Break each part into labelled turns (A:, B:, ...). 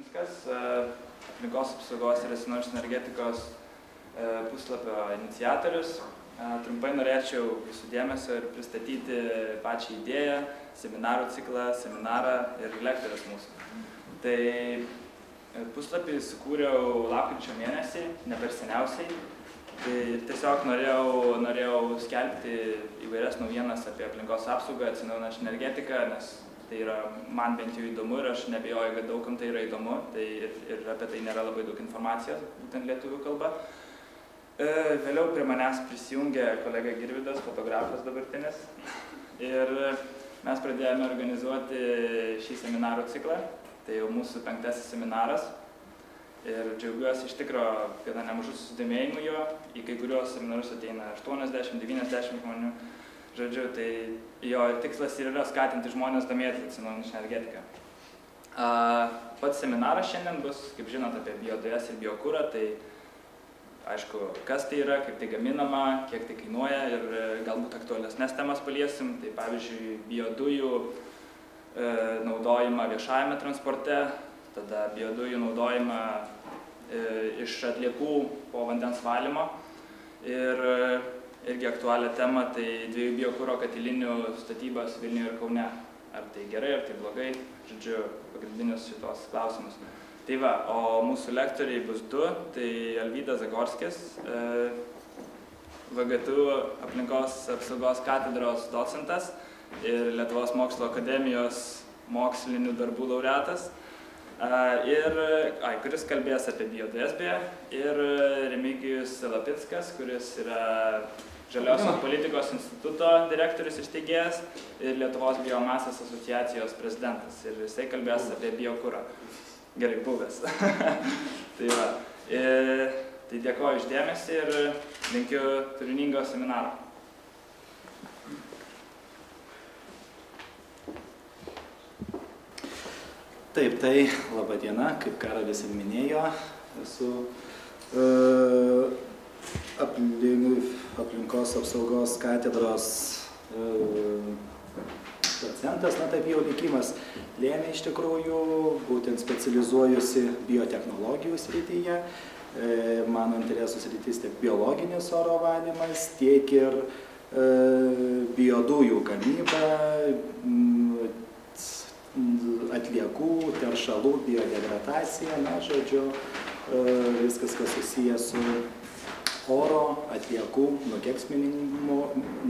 A: Kuzmickas, aplinkos apsaugos ir atsinaujinančios energetikos puslapio iniciatorius. Trumpai norėčiau jūsų dėmesio ir pristatyti pačią idėją, seminarų ciklą, seminarą ir lektorius mūsų. Tai puslapį sukūriau lapkričio mėnesį, ne per seniausiai. Tai tiesiog norėjau skelbti įvairias naujienas apie aplinkos apsaugą, atsinaujinančią energetiką, nes tai yra man bent jau įdomu ir aš neabejoju, kad daugam tai yra įdomu. Tai ir apie tai nėra labai daug informacijos, būtent lietuvių kalba. Vėliau prie manęs prisijungė kolega Girvydas, fotografas dabartinis. Ir mes pradėjome organizuoti šį seminarų ciklą. Tai jau mūsų 5. seminaras. Ir džiaugiuosi iš tikro gana nemažų susidomėjimų jo. Į kai kuriuos seminarus ateina 80–90 žmonių. Žodžiu, tai jo tikslas ir yra skatinti žmonės domėtis atsinaujinančią energetiką. Pats seminaras šiandien bus, kaip žinot, apie biodujas ir biokurą. Tai aišku, kas tai yra, kaip tai gaminama, kiek tai kainuoja ir galbūt aktualesnes temas paliesim. Tai pavyzdžiui, biodujų naudojimą viešajame transporte, tada biodujų naudojimą iš atliekų po vandens valymo. Ir irgi aktualią temą, tai 2 biokuro katilinių statybas Vilniuje ir Kaune. Ar tai gerai, ar tai blogai, žodžiu, pagrindinius šitos klausimus. Tai va, o mūsų lektoriai bus 2, tai Alvydas Zagorskis, VGTU aplinkos apsaugos katedros docentas ir Lietuvos mokslo akademijos mokslinių darbų laureatas, kuris kalbės apie biodujas beje, ir Remigijus Lapickas, kuris yra Žaliosios politikos instituto direktorius ir steigėjas ir Lietuvos biomasės asociacijos prezidentas. Ir jisai kalbės apie biokurą. Gerai, buvęs. Tai va. Tai dėkoju iš dėmesį ir linkiu turiningo seminaro.
B: Taip, tai laba diena, kaip Karolis ir minėjo, esu aplinkos apsaugos katedros docentas. Na taip jau likimas lėmė iš tikrųjų, būtent specializuojusi biotechnologijų srityje. Mano interesų sritis tiek biologinis oro valymas, tiek ir biodujų gamyba, atliekų, teršalų, biodegradacija, na, žodžiu, viskas, kas susijęs su oro, atliekų,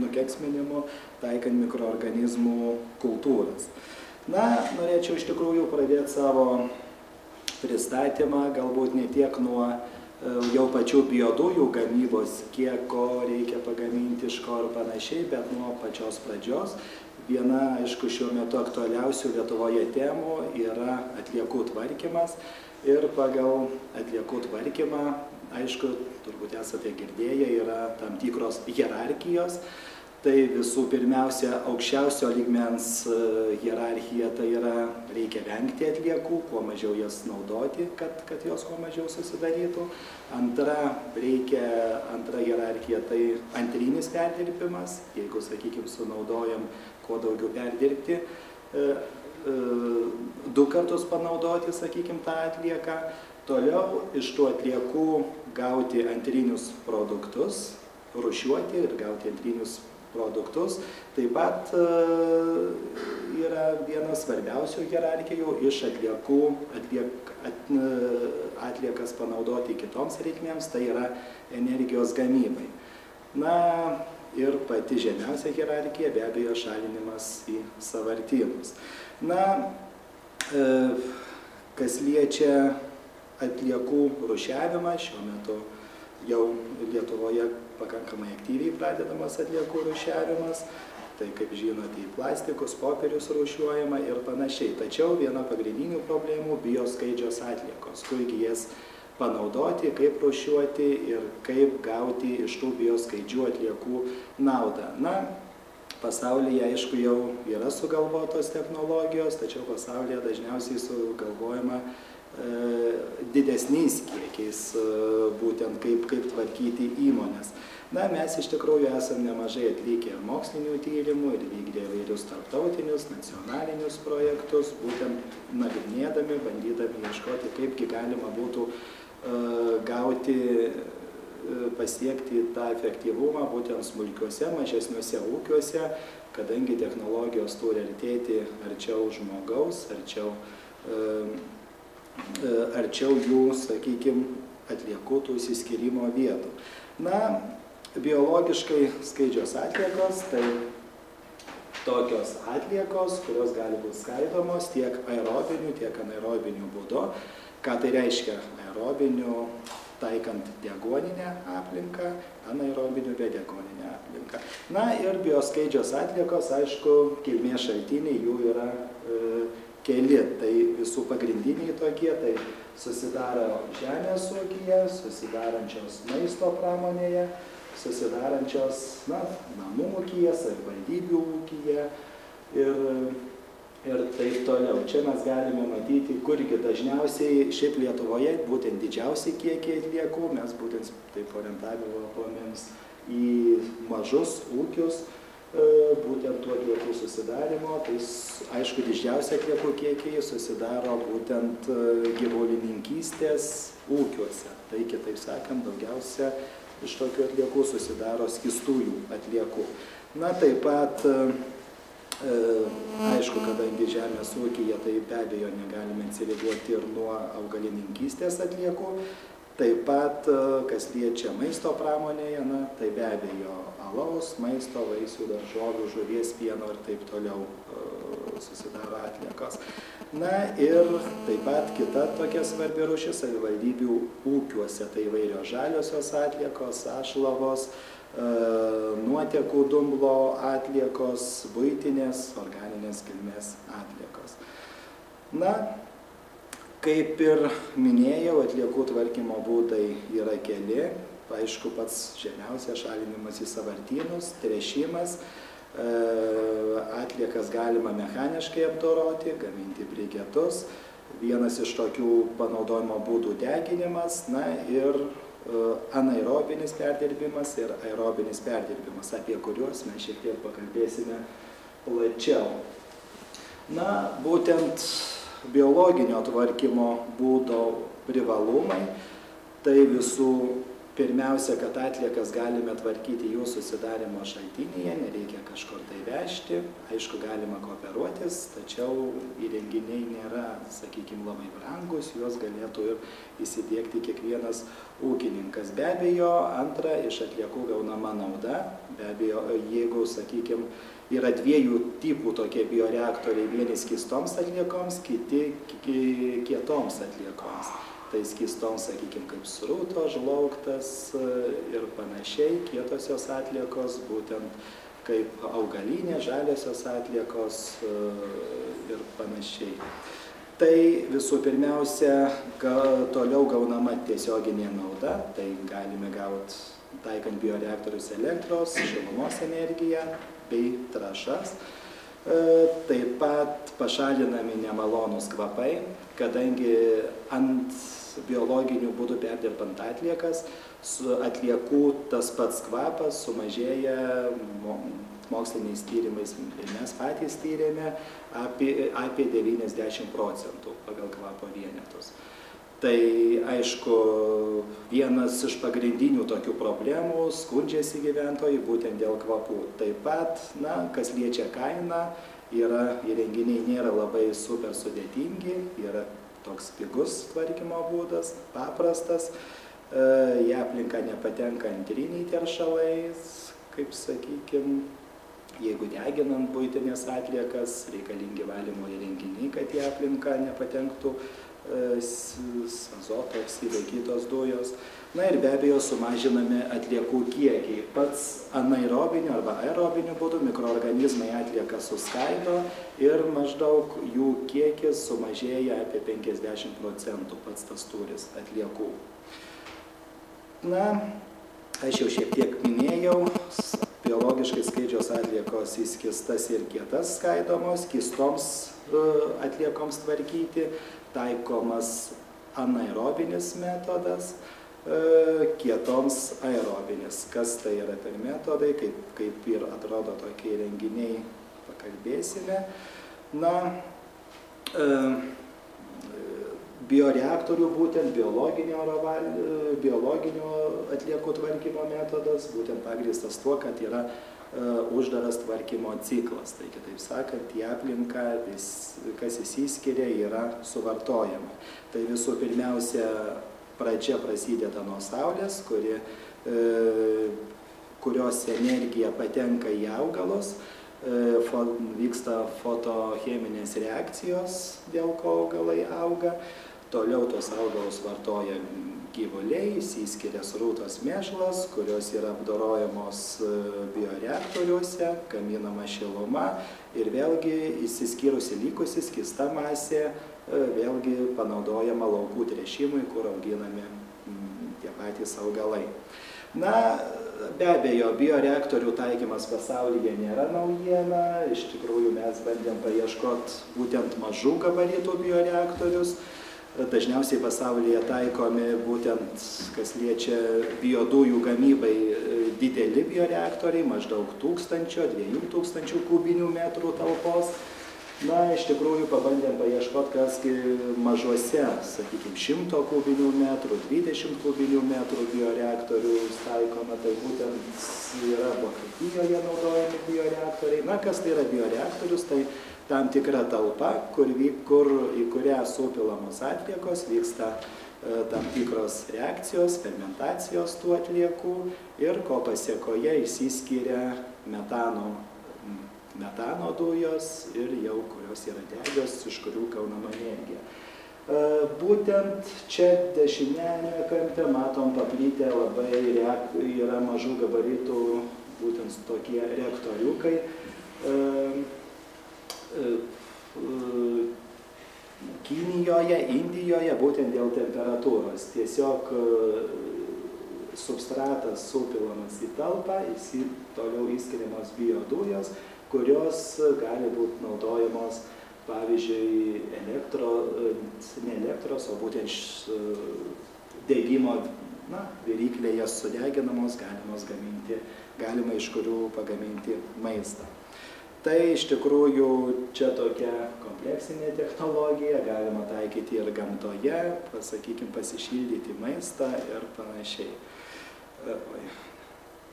B: nukeksminimu, taikant mikroorganizmų kultūras. Na, norėčiau iš tikrųjų pradėti savo pristatymą, galbūt ne tiek nuo jau pačių biodujų gamybos, kiek ko reikia pagaminti, iš ko ir panašiai, bet nuo pačios pradžios. Viena, aišku, šiuo metu aktualiausių Lietuvoje temų yra atliekų tvarkymas. Ir pagal atliekų tvarkymą, aišku, turbūt esate girdėję, yra tam tikros hierarchijos. Tai visų pirmiausia, aukščiausio lygmens hierarchija, tai yra reikia vengti atliekų, kuo mažiau jas naudoti, kad jos kuo mažiau susidarytų. Antra hierarchija, tai antrinis perdirbimas, jeigu, sakykime, sunaudojam kuo daugiau perdirbti, 2 kartus panaudoti, sakykime, tą atlieką. Toliau iš tų atliekų gauti antrinius produktus, rūšiuoti ir gauti antrinius produktus. Taip pat yra vienas svarbiausių hierarchijų iš atliekų atliekas panaudoti kitoms reikmėms, tai yra energijos gamybai. Na ir pati žemiausia hierarchija be abejo šalinimas į sąvartynus. Na, kas liečia atliekų rūšiavimą, šiuo metu jau Lietuvoje pakankamai aktyviai pradedamas atliekų rūšiavimas. Tai, kaip žinote, į plastikus, popierius rūšiuojama ir panašiai. Tačiau viena pagrindinių problemų - bioskaidžios atliekos, kurgi jas panaudoti, kaip rūšiuoti ir kaip gauti iš tų bioskaidžių atliekų naudą. Na, pasaulyje, aišku, jau yra sugalvotos technologijos, tačiau pasaulyje dažniausiai sugalvojama didesniais kiekiais, būtent kaip tvarkyti įmonės. Na, mes iš tikrųjų esame nemažai atlikę ir mokslinių tyrimų, ir vykdę įvairius tarptautinius, nacionalinius projektus, būtent nagrinėdami, bandydami ieškoti, kaipgi galima būtų gauti, pasiekti tą efektyvumą būtent smulkiuose, mažesniuose ūkiuose, kadangi technologijos turi artėti arčiau žmogaus, arčiau jų, sakykime, atliekų tų išsiskyrimo vietų. Na, biologiškai skaidžios atliekos, tai tokios atliekos, kurios gali būti skaidomos tiek aerobiniu, tiek anaerobiniu būdu. Ką tai reiškia aerobiniu, taikant deguoninę aplinką, anaerobiniu be deguoninę aplinką. Na ir bioskaidžios atliekos, aišku, kilmės šaltiniai jų yra keli. Tai visų pagrindiniai tokie, tai susidaro žemės ūkyje, susidarančios maisto pramonėje, susidarančios namų ūkyje, savivaldybių ūkyje ir taip toliau. Čia mes galime matyti, kurgi dažniausiai šiaip Lietuvoje būtent didžiausiai kiekiai atliekų, mes būtent taip orientavomės į mažus ūkius, būtent tų atliekų susidarimo. Tai aišku, didžiausia atliekų kiekiai susidaro būtent gyvulininkystės ūkiuose. Tai kitaip sakant, daugiausia iš tokių atliekų susidaro skystųjų atliekų. Na, taip pat, aišku, kadangi žemės ūkyje, tai be abejo negalime atsiriboti ir nuo augalininkystės atliekų. Taip pat, kas liečia maisto pramonėje, tai be abejo alaus, maisto, vaisių, daržovių, žuvies, pieno ir taip toliau susidaro atliekos. Na ir taip pat kita tokia svarbi rūšis savivaldybių ūkiuose, tai įvairios žaliosios atliekos, sąšlavos, nuotekų dumblo atliekos, buitinės, organinės kilmės atliekos. Na, kaip ir minėjau, atliekų tvarkymo būdai yra keli. Aišku, pats žemiausias šalinimas į sąvartynus, tręšimas. Atliekas galima mechaniškai apdoroti, gaminti briketus. Vienas iš tokių panaudojimo būdų deginimas, na ir anaerobinis perdirbimas ir aerobinis perdirbimas, apie kuriuos mes šiek tiek pakalbėsime plačiau. Na, būtent biologinio tvarkymo būdo privalumai, tai visų pirmiausia, kad atliekas galime tvarkyti jų susidarimo šaltinyje, nereikia kažkur tai vežti. Aišku, galima kooperuotis, tačiau įrenginiai nėra, sakykime, labai brangus, juos galėtų ir įsidiegti kiekvienas ūkininkas. Be abejo, antra, iš atliekų gaunama nauda. Be abejo, jeigu, sakykime, yra dviejų tipų tokie bioreaktoriai, vieni skystoms atliekoms, kiti kietoms atliekoms. Tai skystoms, sakykime, kaip srutos, žlaugtas ir panašiai, kietosios atliekos, būtent kaip augalinė, žaliosios atliekos ir panašiai. Tai visų pirmiausia, toliau gaunama tiesioginė nauda, tai galime gauti, taikant bioreaktorius, elektros, šilumos energiją bei trąšas. Taip pat pašalinami nemalonūs kvapai, kadangi ant biologinių būdų perdirbant atliekas, su atliekų tas pats kvapas sumažėja moksliniais tyrimais, mes patys tyrėme apie 90% pagal kvapo vienetus. Tai aišku, vienas iš pagrindinių tokių problemų, skundžiasi gyventojai būtent dėl kvapų. Taip pat, kas liečia kainą, įrenginiai nėra labai super sudėtingi, yra toks pigus tvarkymo būdas, paprastas, į aplinką nepatenka antriniai teršalai, kaip sakykime, jeigu deginant buitinės atliekas, reikalingi valymo įrenginiai, kad į aplinką nepatenktų azoto oksidai, kitos dujos. Na ir be abejo sumažinami atliekų kiekiai. Pats anaerobiniu arba aerobiniu būdu mikroorganizmai atliekas suskaido ir maždaug jų kiekis sumažėja apie 50% pats tas tūris atliekų. Na, aš jau šiek tiek minėjau, biologiškai skaidžios atliekos į skystas ir kietas skaidomos, skystoms atliekoms tvarkyti taikomas anaerobinis metodas, kietoms aerobinis. Kas tai yra per metodai, kaip ir atrodo tokie renginiai, pakalbėsime. Na, bioreaktorių būtent biologinio atliekų tvarkymo metodas, būtent pagrįstas tuo, kad yra uždaras tvarkymo ciklas. Tai kitaip sakant, į aplinką kas įsiskiria yra suvartojama. Tai visų pirmiausia, pradžia prasideda nuo Saulės, kurios energija patenka į augalus, vyksta fotocheminės reakcijos, dėl ko augalai auga. Toliau tos augalus vartoja gyvuliai, įsiskiria srutos mėšlas, kurios yra apdorojamos bioreaktoriuose, gaminama šiluma ir vėlgi įsiskyrusi likusi skysta masė vėlgi panaudojama laukų tręšimui, kur auginami tie patys augalai. Na, be abejo, bioreaktorių taikymas pasaulyje nėra naujiena. Iš tikrųjų, mes bandėm paieškoti būtent mažų gabaritų bioreaktorius. Dažniausiai pasaulyje taikomi būtent, kas liečia biodujų gamybai, dideli bioreaktoriai, maždaug 1000–2000 kubinių metrų talpos. Na, iš tikrųjų, pabandėm paieškoti, kasgi mažuose, sakykime, 100 kubinių metrų, 20 kubinių metrų bioreaktorių taikoma, tai būtent yra Vokietijoje naudojami bioreaktoriai. Na, kas tai yra bioreaktorius, tai tam tikra talpa, į kurią supilamos atliekos, vyksta tam tikros reakcijos, fermentacijos tų atliekų ir ko pasėkoje išsiskiria metano dujos ir jau kurios yra degios, iš kurių gaunama energija. Būtent čia dešiniajame kampe matom paplitę labai yra mažų gabaritų, būtent tokie reaktoriukai. Kinijoje, Indijoje, būtent dėl temperatūros. Tiesiog substratas supilamas į talpą, toliau įskiriamos biodujos, kurios gali būti naudojamos, pavyzdžiui, ne elektros, o būtent degimo viryklėje sudeginamos, galima iš kurių pagaminti maistą. Tai iš tikrųjų čia tokia kompleksinė technologija, galima taikyti ir gamtoje, pasakykime, pasišildyti maistą ir panašiai.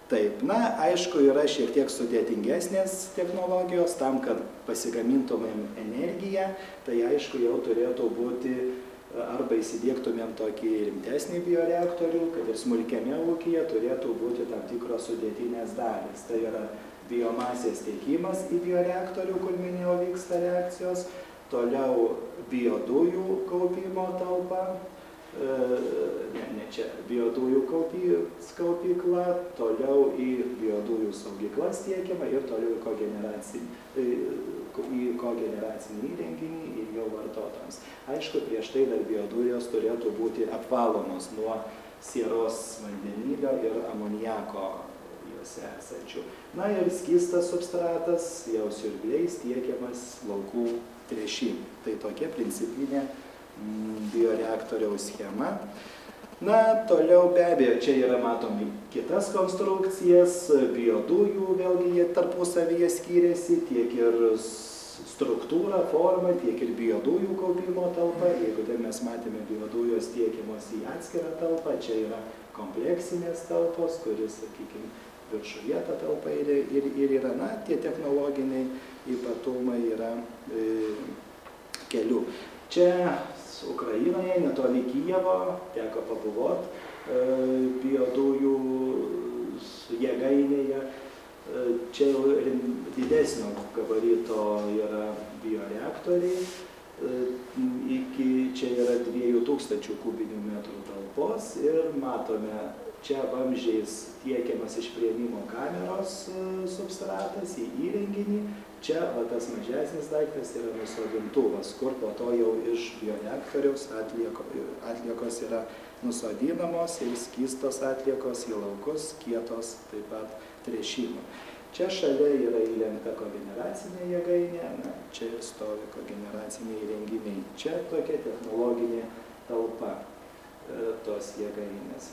B: Taip, na, aišku, yra šiek tiek sudėtingesnės technologijos, tam, kad pasigamintumėm energiją, tai aišku, jau turėtų būti, arba įsidiegtumėm tokį rimtesnį bioreaktorių, kad ir smulkiame ūkyje turėtų būti tam tikros sudėtinės dalys. Tai yra biomasės tiekimas į bioreaktorių, kur minėjau vyksta reakcijos, toliau biodujų kaupimo talpa, biodujų kaupykla, toliau į biodujų saugyklas tiekiama ir toliau į kogeneracinį įrenginį ir jau vartotojams. Aišku, prieš tai dar biodujos turėtų būti apvalomos nuo sieros vandenilio ir amoniako esančių. Na ir skystas substratas jau siurbliais tiekiamas laukų tręšimui. Tai tokia principinė bioreaktoriaus schema. Na, toliau be abejo, čia yra matomi kitas konstrukcijas, biodujų, vėlgi jie tarpusavyje skiriasi, tiek ir struktūra, forma, tiek ir biodujų kaupimo talpa. Jeigu tai mes matėme biodujos tiekiamos į atskirą talpą, čia yra kompleksinės talpos, kuris, sakykime, viršuje ta talpa ir yra, na, tie technologiniai ypatumai yra kelių. Čia Ukrainoje, netoli Kijevo, teko pabuvot biodujų jėgainėje. Čia jau didesnio gabarito yra bioreaktoriai. Čia yra 2000 kubinių metrų talpos ir matome, čia vamzdžiais tiekiamas iš priėmimo kameros substratas į įrenginį. Čia tas mažesnis daiktas yra nusodintuvas, kur po to jau iš bioreaktoriaus atliekos yra nusodinamos ir skystos atliekos į laukus, kietos taip pat tręšimo. Čia šalia yra įrengta kogeneracinė jėgainė, čia stovi kogeneraciniai įrenginiai. Čia tokia technologinė talpa tos saulės jėgainės.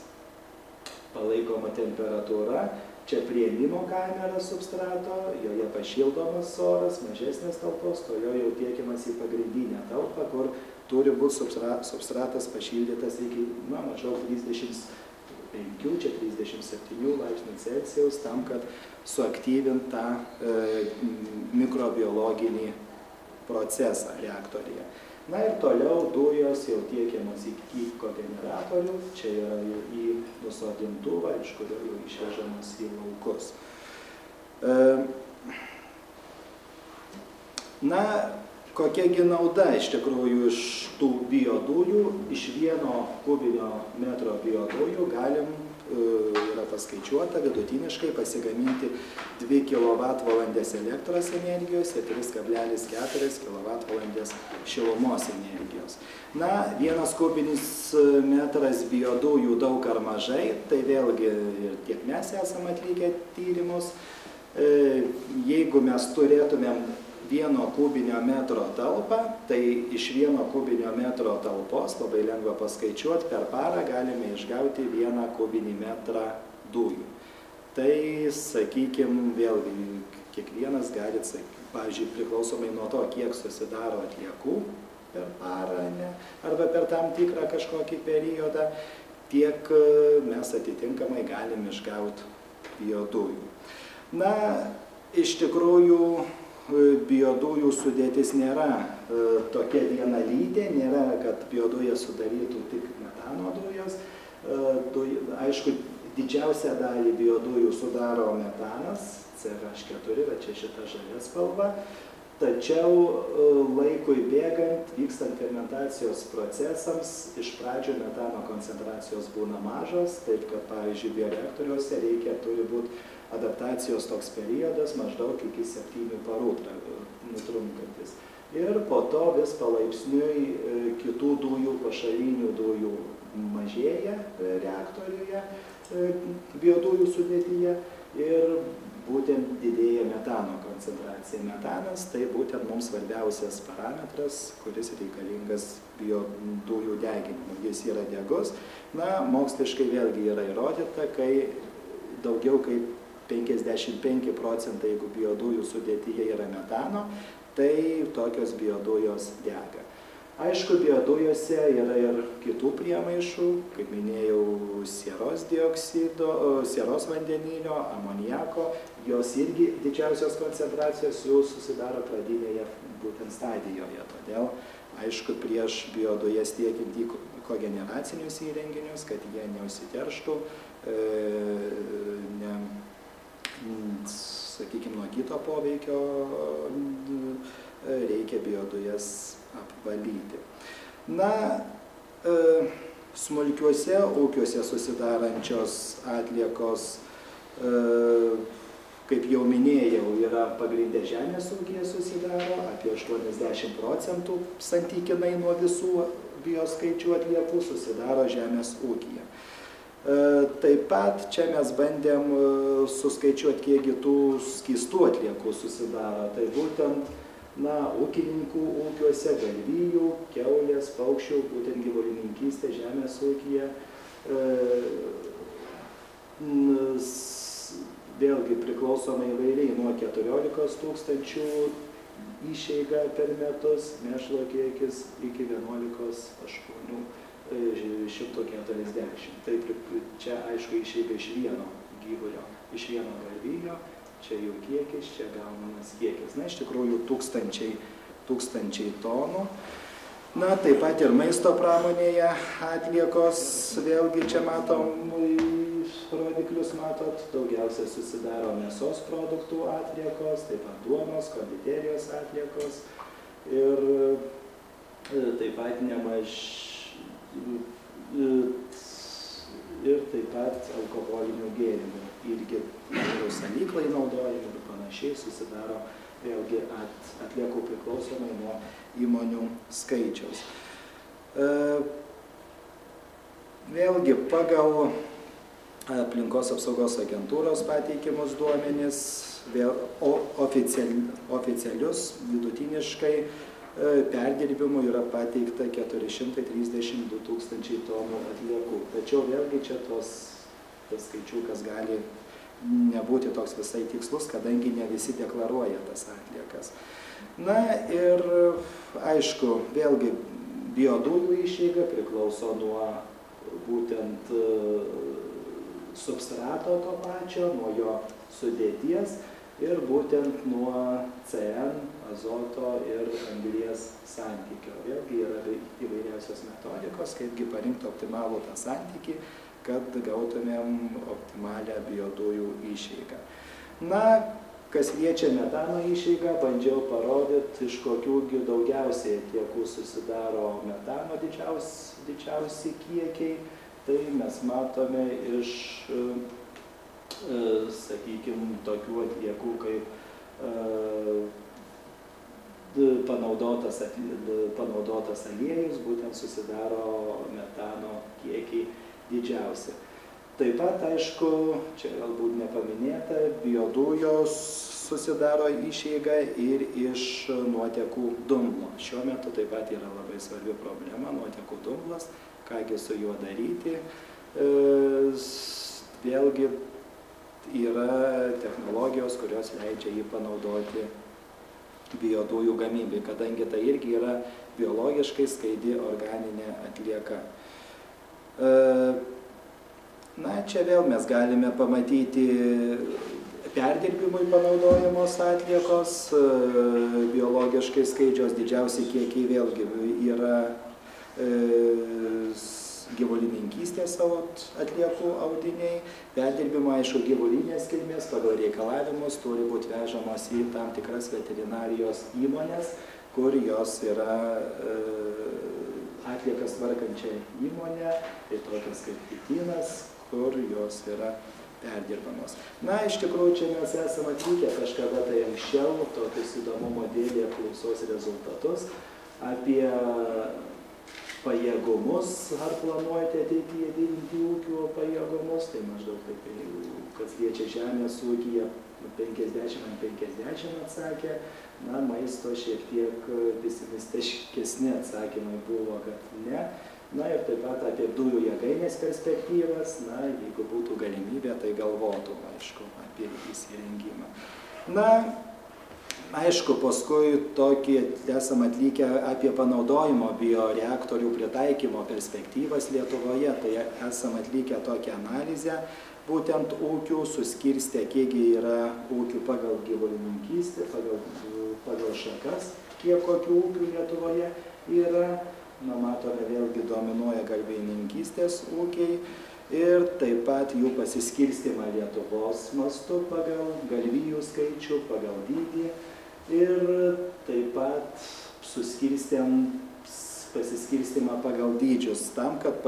B: Palaikoma temperatūra, čia priėmimo kamera substrato, joje pašildomas oras, mažesnės talpos, toliau jau tiekiamas į pagrindinę talpą, kur turi būti substratas pašildytas iki maždaug 35, čia 37 laipsnių Celsijaus, tam, kad suaktyvint tą mikrobiologinį procesą reaktoriuje. Na ir toliau dujos jau tiekiamos į kogeneratorių, čia yra į nusodintuvą, iš kurio jau išvežamas į laukus. Na, kokiagi nauda iš tikrųjų iš tų biodujų? Iš 1 kubinio metro biodujų galim, yra paskaičiuota, vidutiniškai pasigaminti 2 kWh elektros energijos ir 3,4 kWh šilumos energijos. Na, 1 kubinis metras biodujų daug ar mažai, tai vėlgi ir tiek mes esame atlikę tyrimus. Jeigu mes turėtumėm 1 kubinio metro talpą, tai iš 1 kubinio metro talpos, labai lengva paskaičiuoti, per parą galime išgauti 1 kubinį metrą dujų. Tai, sakykime, vėlgi, kiekvienas gali, pavyzdžiui, priklausomai nuo to, kiek susidaro atliekų per parą, arba per tam tikrą kažkokį periodą, tiek mes atitinkamai galim išgauti biodujų. Na, iš tikrųjų, biodujų sudėtis nėra tokia vienalytė, nėra, kad biodujas sudarytų tik metano dujos. Aišku, didžiausią dalį biodujų sudaro metanas, CH4, va čia šita žalia spalva. Tačiau laikui bėgant, vykstant fermentacijos procesams, iš pradžių metano koncentracijos būna mažos, taip kad, pavyzdžiui, bioreaktoriuose turi būti adaptacijos toks periodas maždaug iki 7 parų nutrunkantis. Ir po to vis palaipsniui kitų dujų, pašalinių dujų mažėja reaktoriuje, biodujų sudėtyje ir būtent didėja metano koncentracija. Metanas tai būtent mums svarbiausias parametras, kuris reikalingas biodujų deginimui. Jis yra degus. Na, moksliškai vėlgi yra įrodyta, kai daugiau kaip 55%, jeigu biodujų sudėtyje yra metano, tai tokios biodujos dega. Aišku, biodujose yra ir kitų priemaišų, kaip minėjau, sieros dioksido, sieros vandenilio, amoniako, jos irgi didžiausios koncentracijos jau susidaro pradinėje būtent stadijoje. Todėl, aišku, prieš biodujas tiekiant į kogeneracinius įrenginius, kad jie neužsiterštų, sakykime, nuo kito poveikio, reikia biodujas apvalyti. Na, smulkiuose ūkiuose susidarančios atliekos, kaip jau minėjau, yra pagrindė žemės ūkyje susidaro, apie 80% santykinai nuo visų bioskaičių atliekų susidaro žemės ūkyje. Taip pat čia mes bandėm suskaičiuoti, kiekgi tų skystų atliekų susidaro. Tai būtent, ūkininkų ūkiuose, galvijų, kiaulės, paukščių, būtent gyvulininkystė žemės ūkyje. Vėlgi priklausomai įvairiai nuo 14 000 išeiga per metus, mėšlo kiekis iki 11,8 140. Taip, čia aišku išeiga iš vieno gyvulio, iš vieno galvijo, čia jau kiekis, čia gaunamas kiekis. Na, iš tikrųjų, tūkstančiai tonų. Na, taip pat ir maisto pramonėje atliekos, vėlgi čia matom rodiklius, matot, daugiausia susidaro mėsos produktų atliekos, taip pat duonos, konditerijos atliekos ir taip pat ir taip pat alkoholinių gėrimų. Irgi salyklai naudojami ir panašiai susidaro vėlgi atliekų priklausomai nuo įmonių skaičiaus. Vėlgi pagal Aplinkos apsaugos agentūros pateikimus duomenis, oficialius vidutiniškai perdirbimui yra pateikta 432 tūkstančiai tonų atliekų. Tačiau vėlgi čia tas skaičiukas gali nebūti toks visai tikslus, kadangi ne visi deklaruoja tas atliekas. Na ir aišku, vėlgi biodujų išeiga priklauso nuo būtent substrato to pačio, nuo jo sudėties ir būtent nuo CN, azoto ir anglies santykio. Vėlgi yra įvairiausios metodikos, kaipgi parinkti optimalų tą santykį, kad gautumėm optimalią biodujų išeigą. Na, kas liečia metano išeigą, bandžiau parodyti, iš kokiųgi daugiausiai atliekų susidaro metano didžiausi kiekiai. Tai mes matome iš, sakykime, tokių atliekų kaip panaudotas aliejus, būtent susidaro metano kiekiai didžiausia. Taip pat, aišku, čia galbūt nepaminėta, biodujos susidaro išeiga ir iš nuotekų dumblo. Šiuo metu taip pat yra labai svarbi problema, nuotekų dumblas, kągi su juo daryti. Vėlgi yra technologijos, kurios leidžia jį panaudoti biodujų gamybai, kadangi tai irgi yra biologiškai skaidi organinė atlieka. Na, čia vėl mes galime pamatyti perdirbimui panaudojamos atliekos, biologiškai skaidžios didžiausi kiekiai vėlgi yra gyvulininkystės savo atliekų audiniai. Perdirbimo, aišku, gyvulinės kilmės pagal reikalavimus turi būti vežamos į tam tikras veterinarijos įmonės, kur jos yra atliekas tvarkančia įmonė, tai tokias kaip Pitinas, kur jos yra perdirbamos. Na, iš tikrųjų, čia mes esame atlikę kažkada tai anksčiau tokius įdomumo dėlį apklausos rezultatus apie pajėgumus, ar planuojate ateityje didinti ūkio pajėgumus, tai maždaug taip, kas liečia žemės ūkyje, 50/50 atsakė, na, maisto šiek tiek pesimistiškesni atsakymai buvo, kad ne. Na ir taip pat apie dujų jėgainės perspektyvas, na, jeigu būtų galimybė, tai galvotų, aišku, apie įsirengimą. Na, aišku, paskui tokį esam atlikę apie panaudojimo bioreaktorių pritaikymo perspektyvas Lietuvoje, tai esam atlikę tokią analizę, būtent ūkių, suskirstę, kiekgi yra ūkių pagal gyvulininkystę, pagal šakas, kiek kokių ūkių Lietuvoje yra. Na, matome, vėlgi dominuoja galvijininkystės ūkiai ir taip pat jų pasiskirstimą Lietuvos mastu pagal galvijų skaičių, pagal dydį. Ir taip pat pasiskirstimą pagal dydžius, tam, kad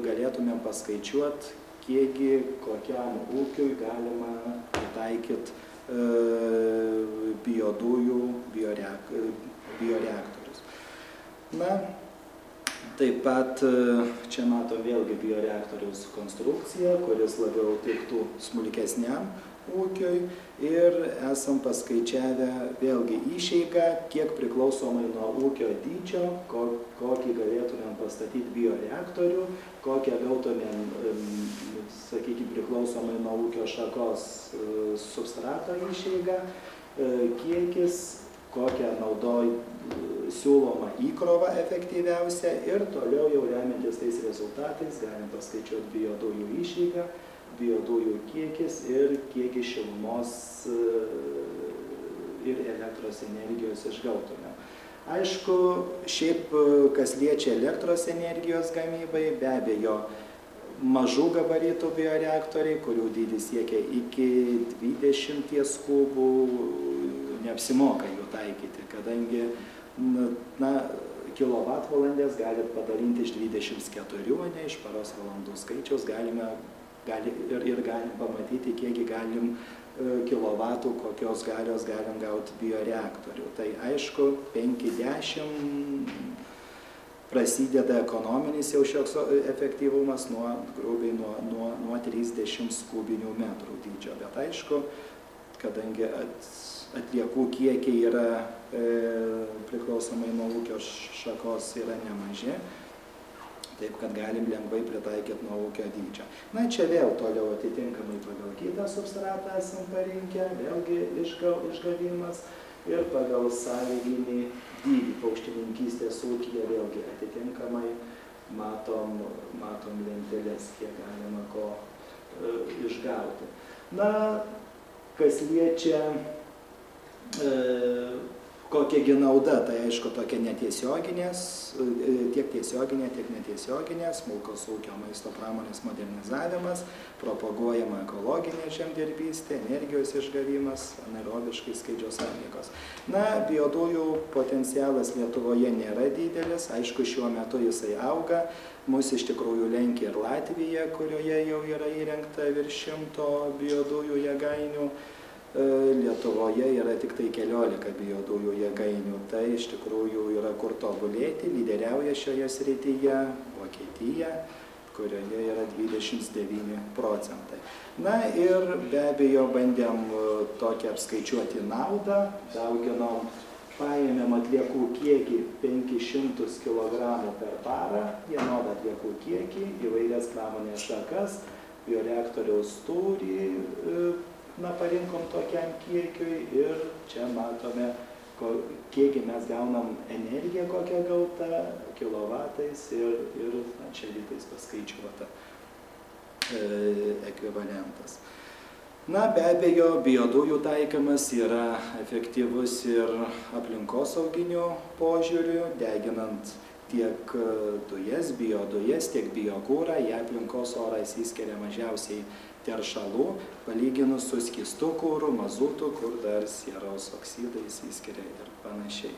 B: galėtumėm paskaičiuoti, kiekgi kokiam ūkiui galima pritaikyti biodujų bioreaktorius. Na, taip pat čia matom vėlgi bioreaktoriaus konstrukciją, kuris labiau tiktų smulkesniam ūkiui ir esam paskaičiavę vėlgi išeigą, kiek priklausomai nuo ūkio dydžio, kokį galėtumėm pastatyti bioreaktorių, kokią gautumėm, sakykime, priklausomai nuo ūkio šakos substrato išeigą, kiekis, kokią siūloma įkrova efektyviausia ir toliau jau remiantis tais rezultatais galim paskaičiuoti biodujų išeigą, biodujų kiekis ir kiekį šilumos ir elektros energijos išgautume. Aišku, šiaip kas liečia elektros energijos gamybai, be abejo, mažų gabaritų bioreaktoriai, kurių dydis siekia iki 20 kubų, neapsimoka jų taikyti, kadangi kilovatvalandės galit padalinti iš 24, o ne iš paros valandų skaičiaus galim pamatyti, kiekgi galim kilovatų, kokios galios galim gauti bioreaktorių. Tai aišku, 50 prasideda ekonominis jau šioks efektyvumas grubiai nuo 30 kubinių metrų dydžio. Bet aišku, kadangi atliekų kiekiai yra priklausomai nuo ūkio šakos yra nemaži, taip kad galim lengvai pritaikyti nuo ūkio dydžio. Na, čia vėl toliau atitinkamai pagal kitą substratą esam parinkę, vėlgi išgavimas ir pagal sąlyginį dydį paukštininkystės ūkyje vėlgi atitinkamai matom lentelės, kiek galima ko išgauti. Na, kas liečia kokiagi nauda, tai aišku tokia netiesioginės, tiek tiesioginė, tiek netiesioginė, smulkaus ūkio maisto pramonės modernizavimas, propaguojama ekologinė žemdirbystė, energijos išgavimas, anaerobiškai skaidžios atliekos. Na, biodujų potencialas Lietuvoje nėra didelis, aišku, šiuo metu jisai auga, mus iš tikrųjų lenkia ir Latvija, kurioje jau yra įrengta virš 100 biodujų jėgainių. Lietuvoje yra tik tai 14 biodujų jėgainių, tai iš tikrųjų yra kur tobulėti, lyderiauja šioje srityje Vokietija, kurioje yra 29%. Na ir be abejo bandėm tokią apskaičiuoti naudą, dauginom, paėmėm atliekų kiekį 500 kg per parą, vienodą atliekų kiekį, įvairias pramonės šakas, bioreaktoriaus tūrį, parinkom tokiam kiekiui ir čia matome, kiekį mes gaunam energiją kokią gauta, kilovatais ir čia litais paskaičiuota ekvivalentas. Na, be abejo, biodujų taikymas yra efektyvus ir aplinkosauginiu požiūriu, deginant tiek dujas, biodujas, tiek biokurą, į aplinkos orą įsiskiria mažiausiai teršalų, palyginus su skystu kuru, mazutu, kur dar sieros oksidai įsiskiria ir panašiai.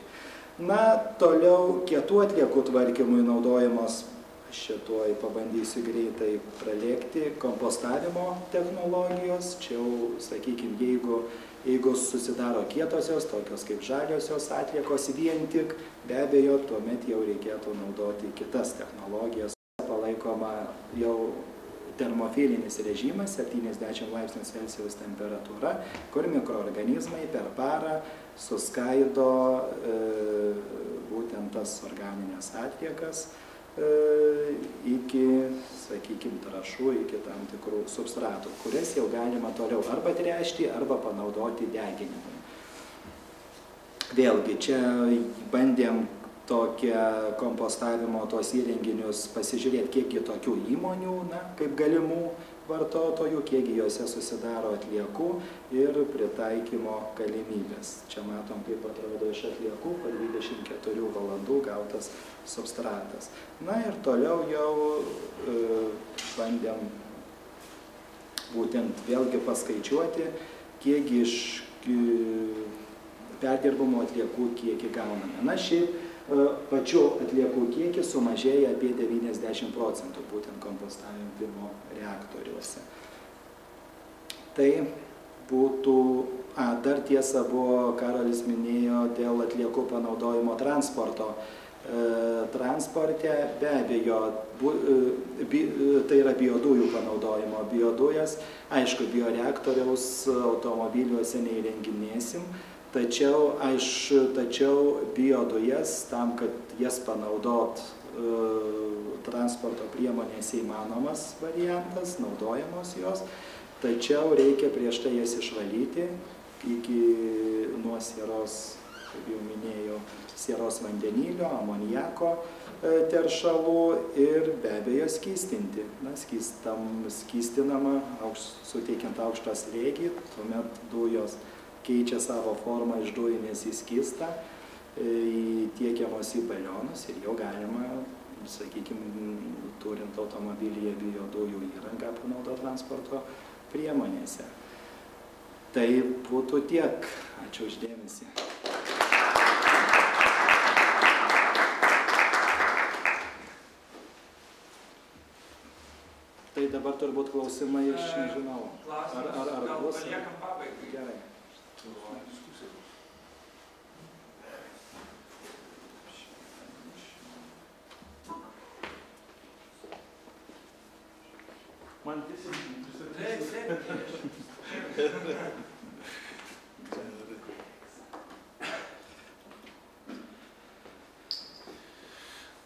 B: Na, toliau kietų atliekų tvarkymui naudojamos, aš šituoj pabandysiu greitai pralėkti, kompostavimo technologijos. Čia jau, sakykime, jeigu susidaro kietosios, tokios kaip žaliosios atliekos vien tik, be abejo, tuomet jau reikėtų naudoti kitas technologijas. Palaikoma jau termofilinis režimas, 70 laipsnių Celsijaus temperatūra, kur mikroorganizmai per parą suskaido būtent tas organinės atliekas iki, sakykime, trąšų, iki tam tikrų substratų, kurias jau galima toliau arba tręšti, arba panaudoti deginimui. Vėlgi, čia bandėm tokią kompostavimo tos įrenginius pasižiūrėti, kiekgi tokių įmonių, kaip galimų vartotojų, kiekgi juose susidaro atliekų ir pritaikymo galimybės. Čia matom, kaip atrodo iš atliekų, po 24 valandų gautas substratas. Na ir toliau jau bandėm būtent vėlgi paskaičiuoti, kiekgi iš perdirbamo atliekų kiekį gauname. Na, šiaip pačių atliekų kiekis sumažėja apie 90% būtent kompostavimo reaktoriuose. Tai būtų, dar tiesa buvo, Karolis minėjo, dėl atliekų panaudojimo transporte. Be abejo, tai yra biodujų panaudojimo. Biodujas, aišku, bioreaktoriaus automobiliuose neįrenginėsim, tačiau biodujas, tam, kad jas panaudot transporto priemonėse įmanomas variantas, naudojamos jos, tačiau reikia prieš tai jas išvalyti iki nuo sieros, kaip jau minėjau, sieros vandenilio, amoniako teršalų ir be abejo skystinti. Skystinama, suteikiant aukštą slėgį, tuomet dujos keičia savo formą iš dujinės į skystą, tiekiamos į balionus ir jau galima, sakykime, turint automobilyje biodujų įrangą panaudoti transporto priemonėse. Tai būtų tiek. Ačiū už dėmesį. Tai dabar turbūt klausimai iš nežinau. Ar bus?
A: Paliekam pabaigai.
B: Gerai.
C: Man tiesiog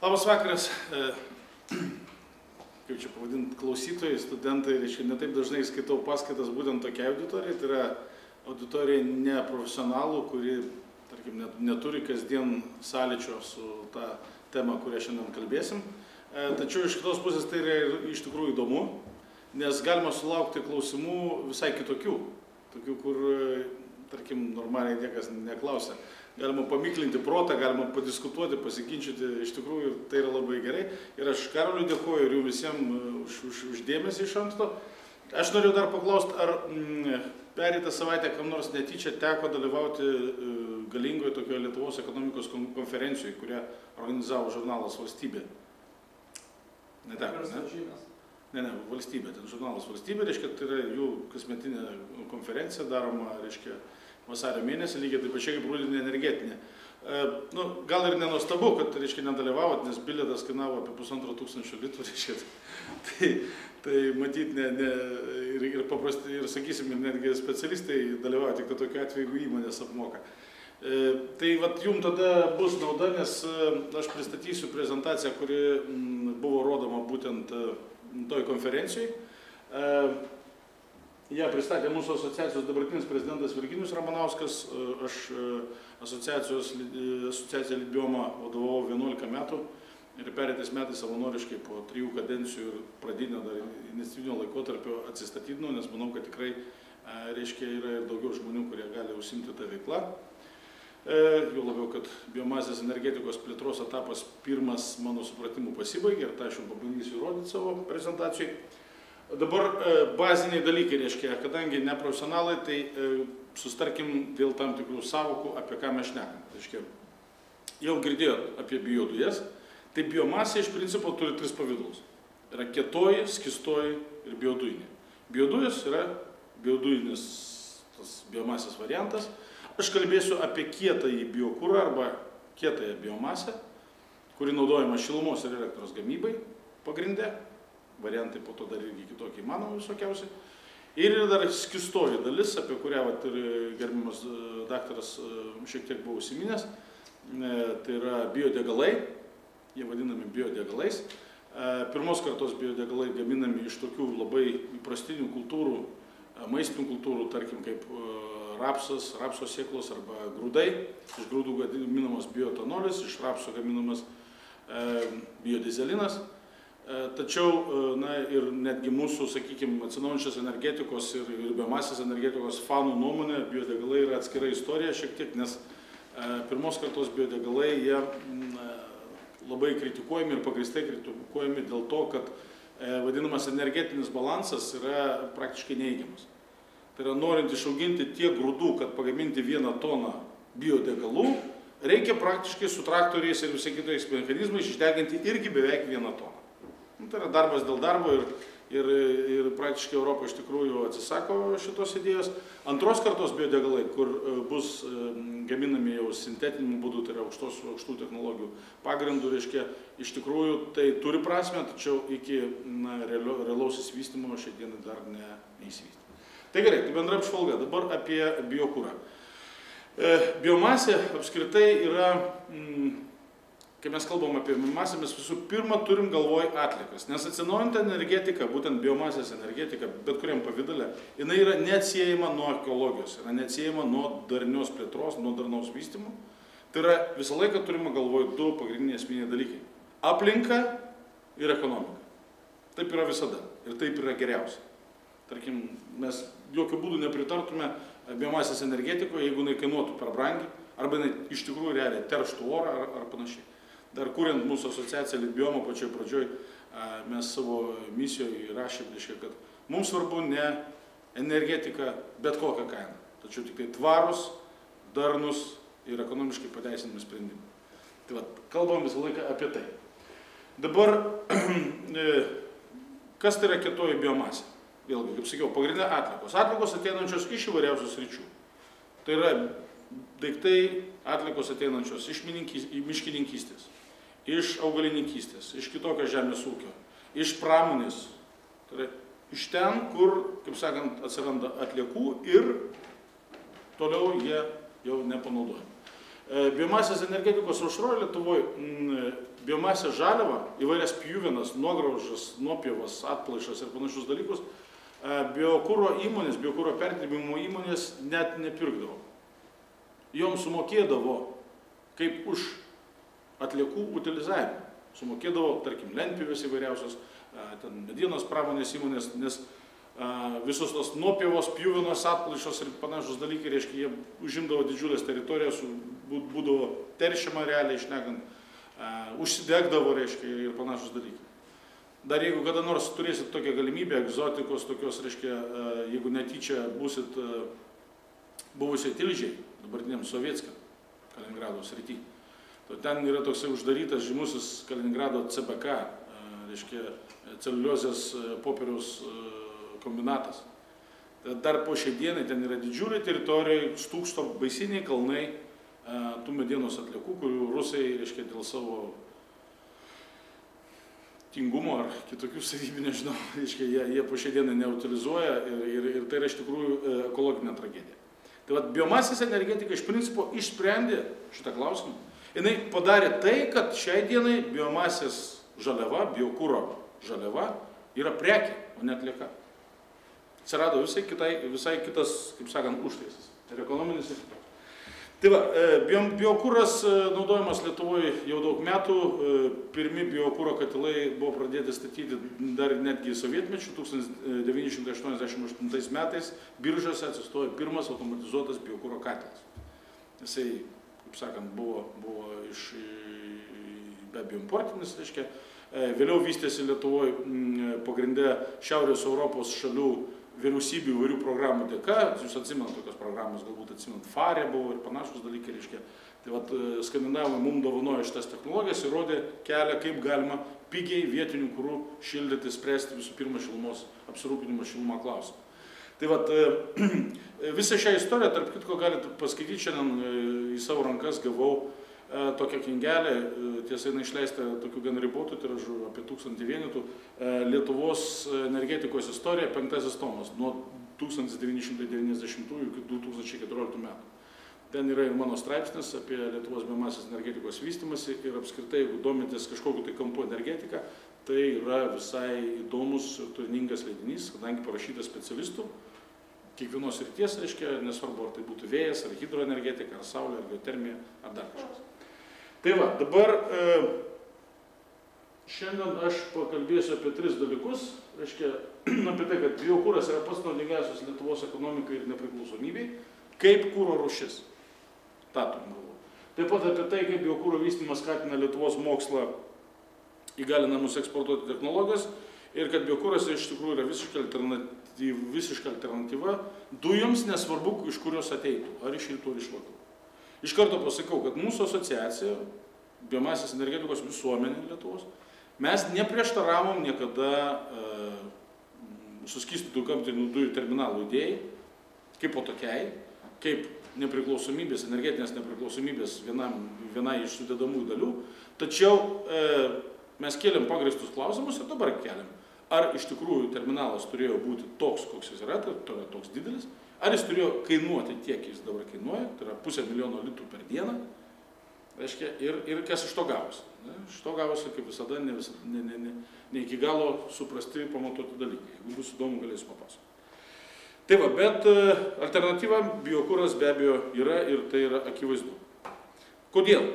C: Labas vakaras, kaip čia pavadinti, klausytojai, studentai, reiškia, netaip dažnai skaitau paskaitas būtent tokia auditorija, tai yra auditorija neprofesionalų, kuri, tarkim, neturi kasdien sąlyčio su ta tema, kurią šiandien kalbėsim. Tačiau iš kitos pusės tai yra iš tikrųjų įdomu, nes galima sulaukti klausimų visai kitokių, tokių, kur, tarkim, normaliai niekas neklausia. Galima pamiklinti protą, galima padiskutuoti, pasiginčyti, iš tikrųjų tai yra labai gerai. Ir aš Karoliui dėkoju ir jums visiems už dėmesį iš anksto. Aš noriu dar paklausti, ar pereitą savaitę kam nors netyčia teko dalyvauti galingoje tokioje Lietuvos ekonomikos konferencijoje, kurią organizavo žurnalas Valstybė. Neteko, ne? Ne, Valstybė, ten žurnalas Valstybė, reiškia, tai yra jų kasmetinė konferencija daroma, reiškia, vasario mėnesį, lygiai taip pačiai kaip rudenį energetinė. Gal ir nenuostabu, kad, reiškia, nedalyvavot, nes bilietas kainavo apie 1500 litų, reiškia. Tai matyt, ir paprastai, ir sakysim, ir netgi specialistai dalyvauja, tik tokiu atveju, jeigu įmonės apmoka. Tai vat jums tada bus nauda, nes aš pristatysiu prezentaciją, kuri buvo rodoma būtent toj konferencijai. Ją pristatė mūsų asociacijos dabartinis prezidentas Virginijus Ramanauskas, aš asociaciją Litbioma vadovavau 11 metų ir pereitais metais savanoriškai po 3 kadencijų ir pradinio dar investicinio laikotarpio atsistatydinau, nes manau, kad tikrai, reiškia, yra ir daugiau žmonių, kurie gali užsiimti tą veiklą. Jau labiau, kad biomasės energetikos plėtros etapas pirmas mano supratimu pasibaigė ir tą aš jau pabandysiu įrodyti savo prezentacijai. Dabar baziniai dalykai, reiškia, kadangi neprofesionalai, tai sustarkim dėl tam tikrų savokų, apie ką mes šnekam. Reiškia, jau girdėjot apie biodujas, tai biomasė iš principo turi 3 pavidalus. Yra kietoji, skistoji ir biodujinė. Biodujos yra biodujinis tas biomasės variantas. Aš kalbėsiu apie kietąjį biokurą arba kietąją biomasę, kuri naudojama šilumos ir elektros gamybai pagrinde. Variantai po to dar irgi kitokie įmanomi visokiausiai. Ir dar skistoji dalis, apie kurią ir gerbiamas daktaras šiek tiek buvo užsiminęs. Tai yra biodegalai, jie vadinami biodegalais. Pirmos kartos biodegalai gaminami iš tokių labai įprastinių kultūrų, maistinių kultūrų, tarkim kaip rapsas, rapso sėklos arba grūdai. Iš grūdų gaminamas bioetanolis, iš rapso gaminamas biodizelinas. Tačiau ir netgi mūsų, sakykime, atsinaujinančios energetikos ir biomasės energetikos fanų nuomonė, biodegalai yra atskira istorija šiek tiek, nes pirmos kartos biodegalai jie labai kritikuojami ir pagrįstai kritikuojami dėl to, kad vadinamas energetinis balansas yra praktiškai neigiamas. Tai yra, norint išauginti tiek grūdų, kad pagaminti 1 toną biodegalų, reikia praktiškai su traktoriais ir visai kitais mechanizmais išdeginti irgi beveik 1 toną. Tai yra darbas dėl darbo ir praktiškai Europa iš tikrųjų atsisako šitos idėjos. Antros kartos biodegalai, kur bus gaminami jau sintetinimu būdu, tai yra aukštų technologijų pagrindų, reiškia, iš tikrųjų tai turi prasmę, tačiau iki realaus įsivystymo šiai dienai dar neįsivystė. Tai gerai, tai bendra apžvalga. Dabar apie biokurą. Biomasė apskritai yra... Kai mes kalbam apie biomasę, mes visų pirma turim galvoj atliekas, nes atsinaujinta energetika, būtent biomasės energetika, bet kuriam pavidale, jinai yra neatsiejama nuo ekologijos, yra neatsiejama nuo darnios plėtros, nuo darnaus vystymo. Tai yra visą laiką turime galvoj 2 pagrindiniai esminiai dalykai - aplinka ir ekonomika. Taip yra visada ir taip yra geriausia. Tarkim, mes jokių būdų nepritartume biomasės energetikoje, jeigu jinai kainuotų per brangiai, arba jinai iš tikrųjų realiai terštų orą ar panašiai. Dar kuriant mūsų asociaciją Litbioma pačioj pradžioj, mes savo misijoje įrašėm, kad mums svarbu ne energetika bet kokią kainą, tačiau tik tai tvarus, darnus ir ekonomiškai pateisinami sprendimai. Tai va, kalbam visą laiką apie tai. Dabar, kas tai yra kietoji biomasė? Vėlgi, kaip sakiau, pagrindinė atliekos. Atliekos ateinančios iš įvairiausių sričių. Tai yra daiktai atliekos ateinančios iš miškininkystės, iš augalininkystės, iš kitokio žemės ūkio, iš pramonės. Tai yra iš ten, kur, kaip sakant, atsiranda atliekų ir toliau jie jau nepanaudojami. Biomasės energetikos aušroje Lietuvoje biomasės žaliava, įvairias pjuvenas, nuograužas, nuopjevas, atplaišas ir panašius dalykus, biokuro įmonės, biokuro perdirbimo įmonės net nepirkdavo. Joms sumokėdavo kaip už atliekų utilizavimą. Sumokėdavo, tarkim, lentpjūvės įvairiausios, ten medienos pramonės įmonės, nes visos tos nuopjevos, pjuvenos, atplaišos ir panašus dalykai, reiškia, jie užimdavo didžiulės teritorijas, būdavo teršiama realiai išnekant, užsidegdavo, reiškia, ir panašus dalykai. Dar jeigu kada nors turėsit tokią galimybę, egzotikos tokios, reiškia, jeigu netyčia būsit buvusiai Tilžiai, dabartiniam Sovietskam, Kaliningrado srity, to ten yra toksai uždarytas žymusis Kaliningrado CBK, reiškia, celiuliozės popieriaus kombinatas. Dar po šiai dienai ten yra didžiuliai teritorijai, stūksto baisiniai kalnai tų medienos atliekų, kurių rusai, reiškia, dėl savo tingumo ar kitokių savybių, nežinau, reiškia, jie po šiai dienai neutilizuoja ir tai yra iš tikrųjų ekologinė tragedija. Tai vat, biomasės energetika iš principo išsprendė šitą klausimą. Jinai padarė tai, kad šiai dienai biomasės žaliava, biokuro žaliava yra prekė, o ne atlieka. Atsirado visai kitas, kaip sakant, užtaisas. Ir ekonominis ir kitoks. Tai va, biokuras naudojamas Lietuvoje jau daug metų. Pirmi biokuro katilai buvo pradėti statyti dar netgi sovietmečių. 1988 metais Biržuose atsistojo pirmas automatizuotas biokuro katilas. Jisai, kaip sakant, buvo be abejo importinis, reiškia. Vėliau vystėsi Lietuvoje pagrinde Šiaurės Europos šalių vyriausybių įvairių programų dėka. Jūs atsimenat tokios programos, galbūt atsimenat FARE buvo ir panašus dalykai, reiškia. Tai vat, skandinavai mums dovanojo šitas technologijas ir rodė kelią, kaip galima pigiai vietinių kurų šildyti, spręsti visų pirma šilumos, apsirūpinimo šilumą klausimą. Tai vat, visą šią istoriją, tarp kitko, galite paskaityti, šiandien į savo rankas gavau tokią knygelę, tiesa, jinai išleista tokių gan ribotų tiražų, apie 1000 vienetų, Lietuvos energetikos istorija, 5 tomas, nuo 1990 iki 2014 metų. Ten yra ir mano straipsnis apie Lietuvos biomasės energetikos vystymąsi ir apskritai, jeigu domitės kažkokiu tai kampu energetika, tai yra visai įdomus ir turiningas leidinys, kadangi parašytas specialistų, kiekvienos srities, reiškia, nesvarbu, ar tai būtų vėjas, ar hidroenergetika, ar saulė, ar geotermija, ar dar kažkas. Tai va, dabar šiandien aš pakalbėsiu apie 3 dalykus, reiškia, apie tai, kad biokuras yra pats naudingiausias Lietuvos ekonomikai ir nepriklausomybei, kaip kuro rūšis. Ta turim galvoje. Taip pat apie tai, kaip biokuro vystymas skatina Lietuvos mokslą, įgalina mus eksportuoti technologijas ir kad biokuras iš tikrųjų yra visiška alternatyva dujoms, nesvarbu, iš kurios ateitų, ar iš rytų, ar iš vakarų. Iš karto pasakau, kad mūsų asociacija, biomasės energetikos visuomenė Lietuvos, mes neprieštaravom niekada suskystintų gamtinių dujų terminalų idėjai, kaip po tokiai, kaip nepriklausomybės, energetinės nepriklausomybės vienai iš sudedamųjų dalių, tačiau mes kėlėm pagrįstus klausimus ir dabar kėlėm. Ar iš tikrųjų terminalas turėjo būti toks, koks jis yra, tai yra toks didelis, ar jis turėjo kainuoti tiek, jis dabar kainuoja, tai yra 500 000 litrų per dieną, reiškia, ir kas iš to gavosi. Iš to gavosi, kaip visada, ne iki galo suprasti, pamatuoti dalykai. Jeigu bus įdomu, galėsiu papasakoti. Tai va, bet alternatyva biokuras be abejo yra ir tai yra akivaizdu. Kodėl?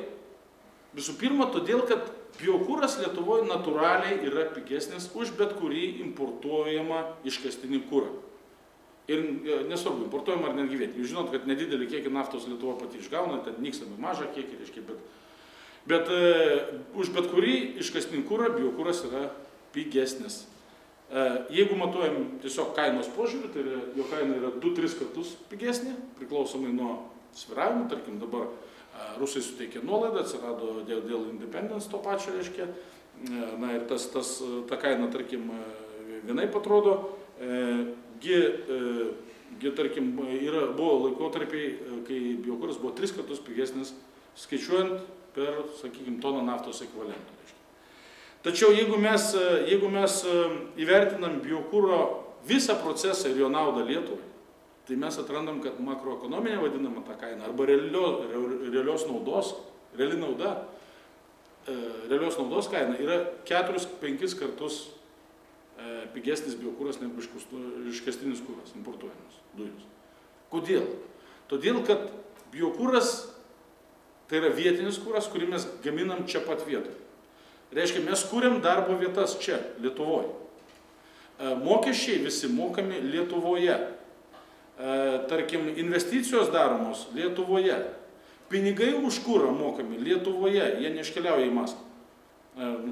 C: Visų pirma, todėl, kad biokuras Lietuvoje natūraliai yra pigesnis už bet kurį importuojamą iškastinį kurą. Ir nesvarbu, importuojama ar netgi vietinį. Jūs žinot, kad nedidelį kiekį naftos Lietuva pati išgauna, ten nykstami mažą kiekį, reiškia, bet už bet kurį iškastinį kurą biokuras yra pigesnis. Jeigu matuojam tiesiog kainos požiūrį, tai jo kaina yra 2-3 kartus pigesnė, priklausomai nuo svyravimų, tarkim dabar rusai suteikė nuolaidą, atsirado dėl independence to pačio, reiškia, na ir ta kaina, tarkim, vienaip atrodo, tarkim, buvo laikotarpiai, kai biokuras buvo 3 kartus pigesnis, skaičiuojant per, sakykime, toną naftos ekvivalentą. Tačiau jeigu mes įvertinam biokuro visą procesą ir jo naudą Lietuvai, tai mes atrandam, kad makroekonominė vadinama ta kaina arba realios naudos, reali nauda, realios naudos kaina yra 4-5 kartus pigesnis biokūras negu iškastinis kūras, importuojamas dujos. Kodėl? Todėl, kad biokūras tai yra vietinis kūras, kurį mes gaminam čia pat vietoje. Reiškia, mes kūrėm darbo vietas čia, Lietuvoje. Mokesčiai visi mokami Lietuvoje. Tarkim, investicijos daromos Lietuvoje. Pinigai už kūrą mokami Lietuvoje, jie neiškeliauja į Maskvą.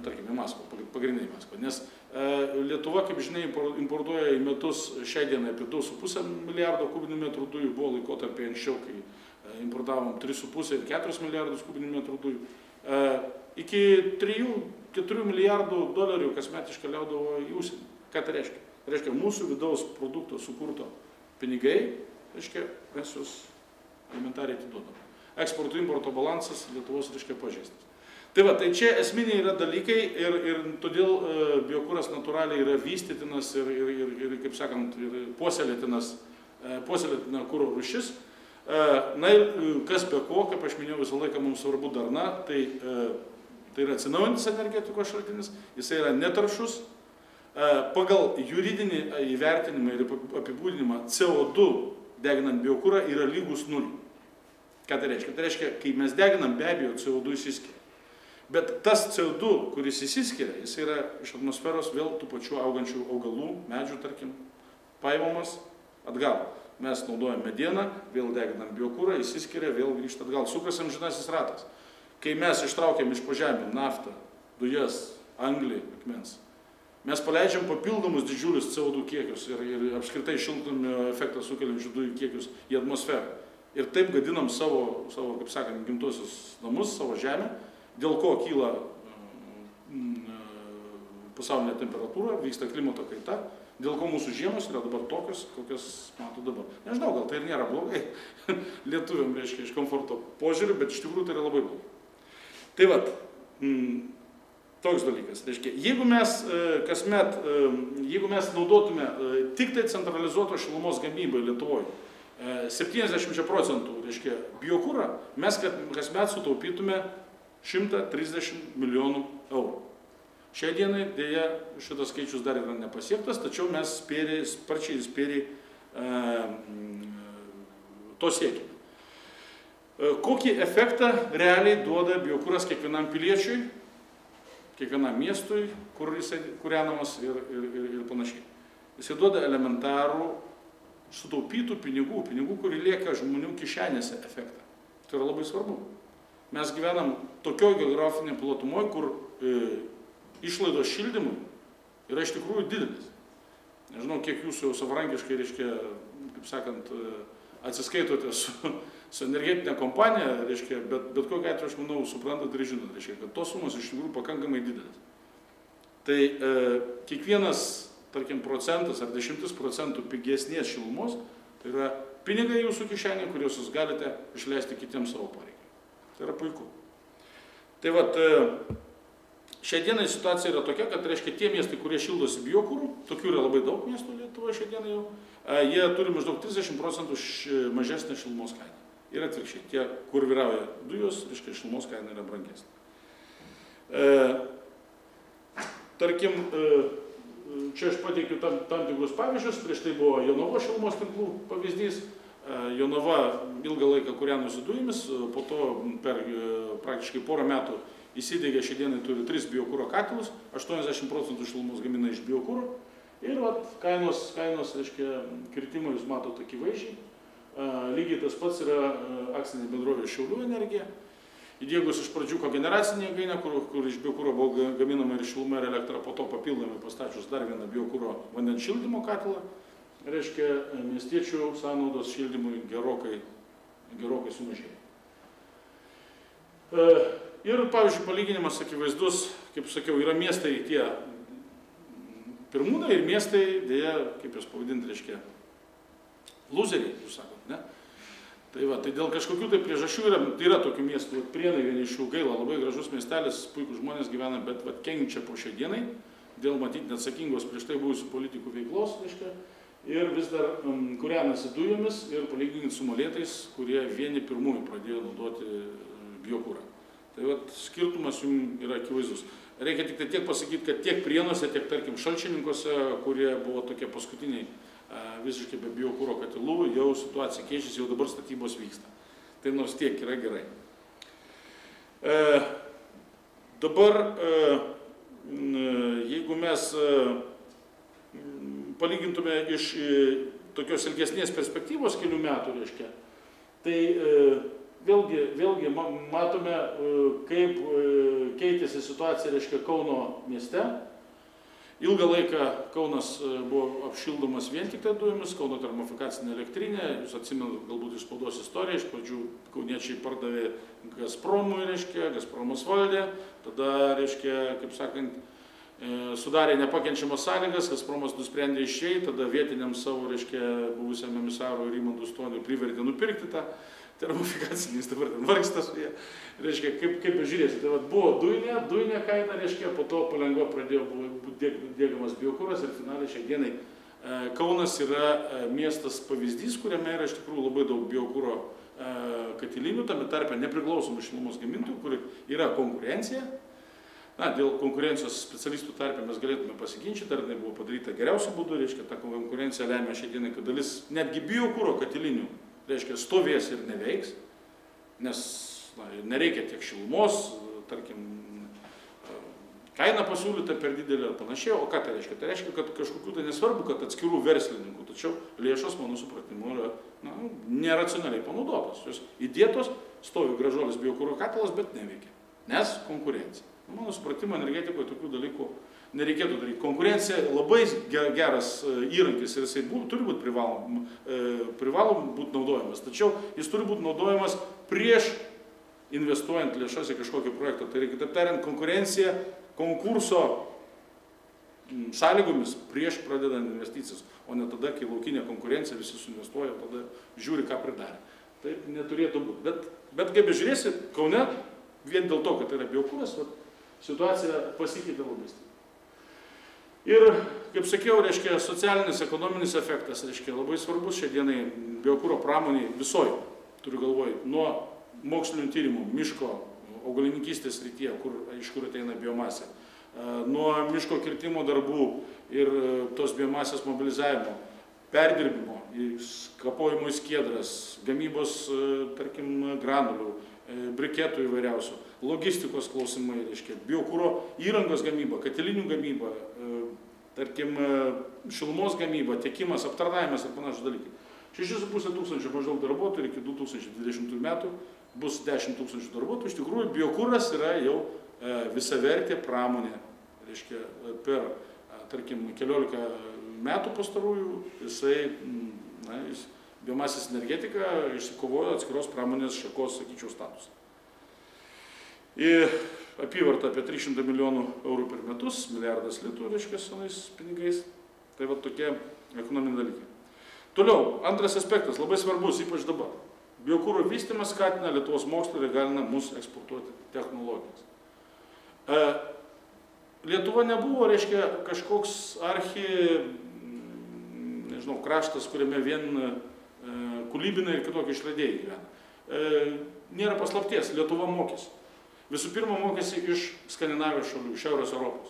C: Tarkim, į Maskvą, pagrindinį Maskvą. Nes Lietuva, kaip žinai, importuoja į metus šiai dienai apie 2,5 milijardo kubinių metrų dujų, buvo laikotarpiai anksčiau, kai importavom 3,5 ir 4 milijardus kubinių metrų dujų. Iki 3-4 milijardų dolerių kasmet iškeliaudavo į užsienį. Ką tai reiškia? Tai reiškia, mūsų vidaus produkto sukurto pinigai, reiškia, mes juos elementariai atiduodam. Eksporto importo balansas Lietuvos, reiškia, pažeistas. Tai va, tai čia esminiai yra dalykai ir todėl biokūras natūraliai yra vystytinas ir kaip sakant, puoselėtina kūro rūšis. Na ir kas be ko, kaip aš minėjau, visą laiką mums svarbu darna, tai yra atsinaujantis energetikos šaltinis, jisai yra netaršus. Pagal juridinį įvertinimą ir apibūdinimą CO2 deginant biokūrą yra lygus 0. Ką tai reiškia? Tai reiškia, kai mes deginam, be abejo, CO2 įsiskiria. Bet tas CO2, kuris įsiskiria, jis yra iš atmosferos vėl tų pačių augančių augalų, medžių, tarkim, paimamas atgal. Mes naudojame medieną, vėl deginam biokūrą, įsiskiria, vėl grįžta atgal. Sukasi amžinasis ratas. Kai mes ištraukiam iš po žemę naftą, dujas, anglį, akmens, mes paleidžiam papildomus didžiulius CO2 kiekius ir apskritai šiltnamio efektą sukeliančių dujų kiekius į atmosferą. Ir taip gadinam savo, kaip sakant, gimtuosius namus, savo žemę, dėl ko kyla pasaulinė temperatūra, vyksta klimato kaita, dėl ko mūsų žiemos yra dabar tokios, kokios matau dabar. Nežinau, gal tai ir nėra blogai lietuviam, reiškia, iš komforto požiūrių, bet iš tikrųjų tai yra labai blogai. Tai vat, toks dalykas. Reiškia, jeigu mes naudotume tik tai centralizuoto šilumos gamybą Lietuvoje, 70% reiškia biokūrą, mes kasmet sutaupytume 130 milijonų eurų. Šiai dienai dėja šitas skaičius dar yra nepasiektas, tačiau mes sparčiai to siekime. Kokį efektą realiai duoda biokūras kiekvienam piliečiui, kiekvienam miestui, kur jisai kūrenamas ir panašiai. Jisai duoda elementarų sutaupytų pinigų, kurie lieka žmonių kišenėse efektą. Tai yra labai svarbu. Mes gyvenam tokioj geografinėje platumoje, kur išlaidos šildymui yra iš tikrųjų didelis. Nežinau, kiek jūs jau savarankiškai, reiškia, kaip sakant, atsiskaitote su energetinė kompanija, reiškia, bet kokiu atveju, aš manau, suprantat ir žinot, reiškia, kad tos sumos iš tikrųjų pakankamai didelis. Tai kiekvienas, tarkim, procentas ar 10% pigesnės šilumos, tai yra pinigai jūsų kišenė, kuriuos jūs galite išleisti kitiems savo poreikiams. Tai yra puiku. Tai vat, šiai dienai situacija yra tokia, kad, reiškia, tie miestai, kurie šildosi biokūrų, tokių yra labai daug miestų Lietuvoje šiai dienai jau, jie turi maždaug 30% mažesnę šilumos kainą. Ir atvirkščiai, tie, kur vyrauja dujos, reiškia, šilumos kaina yra brangesnė. Tarkim, čia aš pateikiu tam tikrus pavyzdžius, prieš tai buvo Jonavos šilumos tinklų pavyzdys. Jonava ilgą laiką kūrenosi dujomis, po to per praktiškai porą metų įsidegė, šiai dienai turi 3 biokūro katilus, 80% šilumos gamina iš biokūro. Ir vat, kainos, reiškia, kritimai jūs matote akivaizdžiai. Lygiai tas pats yra akcinė bendrovė Šiaulių energija. Įdiegus iš pradžių kogeneracinė jėgainė, kur iš biokūro buvo gaminama ir šiluma ir elektra, po to papildomai pastačius dar vieną biokūro vandens šildymo katilą. Reiškia, miestiečių sąnaudos šildymui gerokai sumažėjo. Ir, pavyzdžiui, palyginimas akivaizdus, kaip sakiau, yra miestai tie pirmūnai ir miestai, dėja, kaip jūs pavadinti, reiškia, lūzeriai, jūs sakot, ne? Tai va, tai dėl kažkokių tai priežasčių yra tokių miestų, Prienai vieni iš jų gaila, labai gražus miestelis, puikūs žmonės gyvena, bet kenčia po šiai dienai, dėl matyti neatsakingos prieš tai buvusių politikų veiklos, reiškia, ir vis dar kūrenasi dujomis ir palyginti su molėtais, kurie vieni pirmųjų pradėjo naudoti biokūrą. Tai vat, skirtumas jums yra akivaizdus. Reikia tik tiek pasakyti, kad tiek Prienuose, tiek tarkim Šalčininkuose, kurie buvo tokie paskutiniai visiškai be biokūro katilų, jau situacija keičiasi, jau dabar statybos vyksta. Tai nors tiek yra gerai. Dabar, jeigu mes palygintume iš tokios ilgesnės perspektyvos kelių metų, reiškia, tai vėlgi matome, kaip keitėsi situacija, reiškia, Kauno mieste. Ilgą laiką Kaunas buvo apšildomas vien tik tai dujomis, Kauno termofikacinė elektrinė, jūs atsimenat galbūt iš spaudos istoriją, iš pradžių kauniečiai pardavė Gazpromui, reiškia, Gazpromas valdė, tada, reiškia, kaip sakant, sudarė nepakenčiamas sąlygas, Gazpromas nusprendė išeiti, tada vietiniam savo, reiškia, buvusiam emisarui Rimantui Stoniui privertė nupirkti tą termofikacinį, jis dabar ten vargsta su jie. Reiškia, kaip žiūrėsite, tai vat, buvo dujinė kaina, reiškia, po to palengva pradėjo būti diegiamas biokūras ir finaliai šiai dienai Kaunas yra miestas pavyzdys, kuriame yra iš tikrųjų labai daug biokūro katilinių, tame tarpe nepriklausomų šilumos gamintojų, kur yra konkurencija. Na, dėl konkurencijos specialistų tarpe mes galėtume pasiginčyti, ar jinai buvo padaryta geriausiu būdu, reiškia, ta konkurencija lemia šiai dienai, kad dalis netgi biokūro katilinių, reiškia, stovės ir neveiks, nes nereikia tiek šilumos, tarkim, kaina pasiūlyta per didelė ar panašiai, o ką tai reiškia? Tai reiškia, kad kažkokių tai nesvarbu, kad atskirų verslininkų, tačiau lėšos, mano supratimu, yra neracionaliai panaudotos. Jos įdėtos, stovi gražuolis biokūro katilas, bet neveikia, nes konkurencija. Mano supratimu, energetikoje tokių dalykų nereikėtų daryti. Konkurencija labai geras įrankis ir jisai turi būti privalom būti naudojamas, tačiau jis turi būti naudojamas prieš investuojant lėšas į kažkokį projektą. Tai reikia, taip tariant, konkurencija konkurso sąlygomis prieš pradedant investicijas, o ne tada, kai laukinė konkurencija visi suinvestuoja, tada žiūri, ką pridarė. Taip neturėtų būti. Bet kaip bežiūrėsi, Kaune, vien dėl to, kad tai yra biokūras, situacija pasikeitė labai stipriai. Ir, kaip sakiau, reiškia, socialinis, ekonominis efektas, reiškia, labai svarbus šiai dienai biokūro pramoniai visoje, turiu galvoj, nuo mokslinių tyrimų, miško, augalininkystės srityje, iš kur ateina biomasė, nuo miško kirtimo darbų ir tos biomasės mobilizavimo, perdirbimo, kapojimo į skiedras, gamybos, tarkim, granulių, briketų įvairiausių, logistikos klausimai, reiškia, biokūro įrangos gamyba, katilinių gamyba, tarkim, šilumos gamyba, tiekimas, aptarnavimas ir panašus dalykai. 6,5 tūkstančių maždaug darbuotojų iki 2020 metų bus 10 tūkstančių darbuotojų. Iš tikrųjų, biokūras yra jau visavertė pramonė. Reiškia, per, tarkim, 14 metų pastarųjų biomasės energetika išsikovojo atskiros pramonės šakos, sakyčiau, statusą. Ir apyvarta apie 300 milijonų eurų per metus, milijardas litų, reiškia, senais pinigais. Tai va tokie ekonominiai dalykai. Toliau, antras aspektas, labai svarbus, ypač dabar. Biokūro vystymas skatina Lietuvos mokslą ir įgalina mus eksportuoti technologijas. Lietuva nebuvo, reiškia, kažkoks kraštas, kuriame vien kūrybiniai ir kitokie išradėjai gyvena. Nėra paslapties, Lietuva mokėsi. Visų pirma, mokėsi iš Skandinavijos šalių, Šiaurės Europos.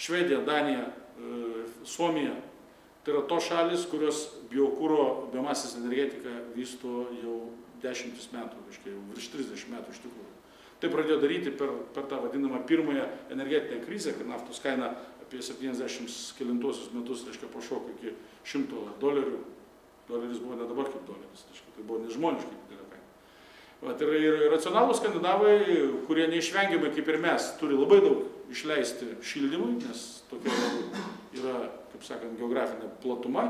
C: Švedija, Danija, Suomija. Tai yra tos šalis, kurios biokūro, biomasės energetiką vysto jau 10 metų, reiškia, jau virš 30 metų iš tikrųjų. Tai pradėjo daryti per tą vadinamą pirmąją energetinę krizę, kai naftos kaina apie 70 kelintuosius metus, reiškia, pašoko iki $100. Doleris buvo ne dabar kaip doleris, reiškia, tai buvo nežmoniškai didelė kaina. Ir racionalūs skandinavai, kurie neišvengiamai, kaip ir mes, turi labai daug išleisti šildymui, nes tokia yra, kaip sakant, geografinė platuma,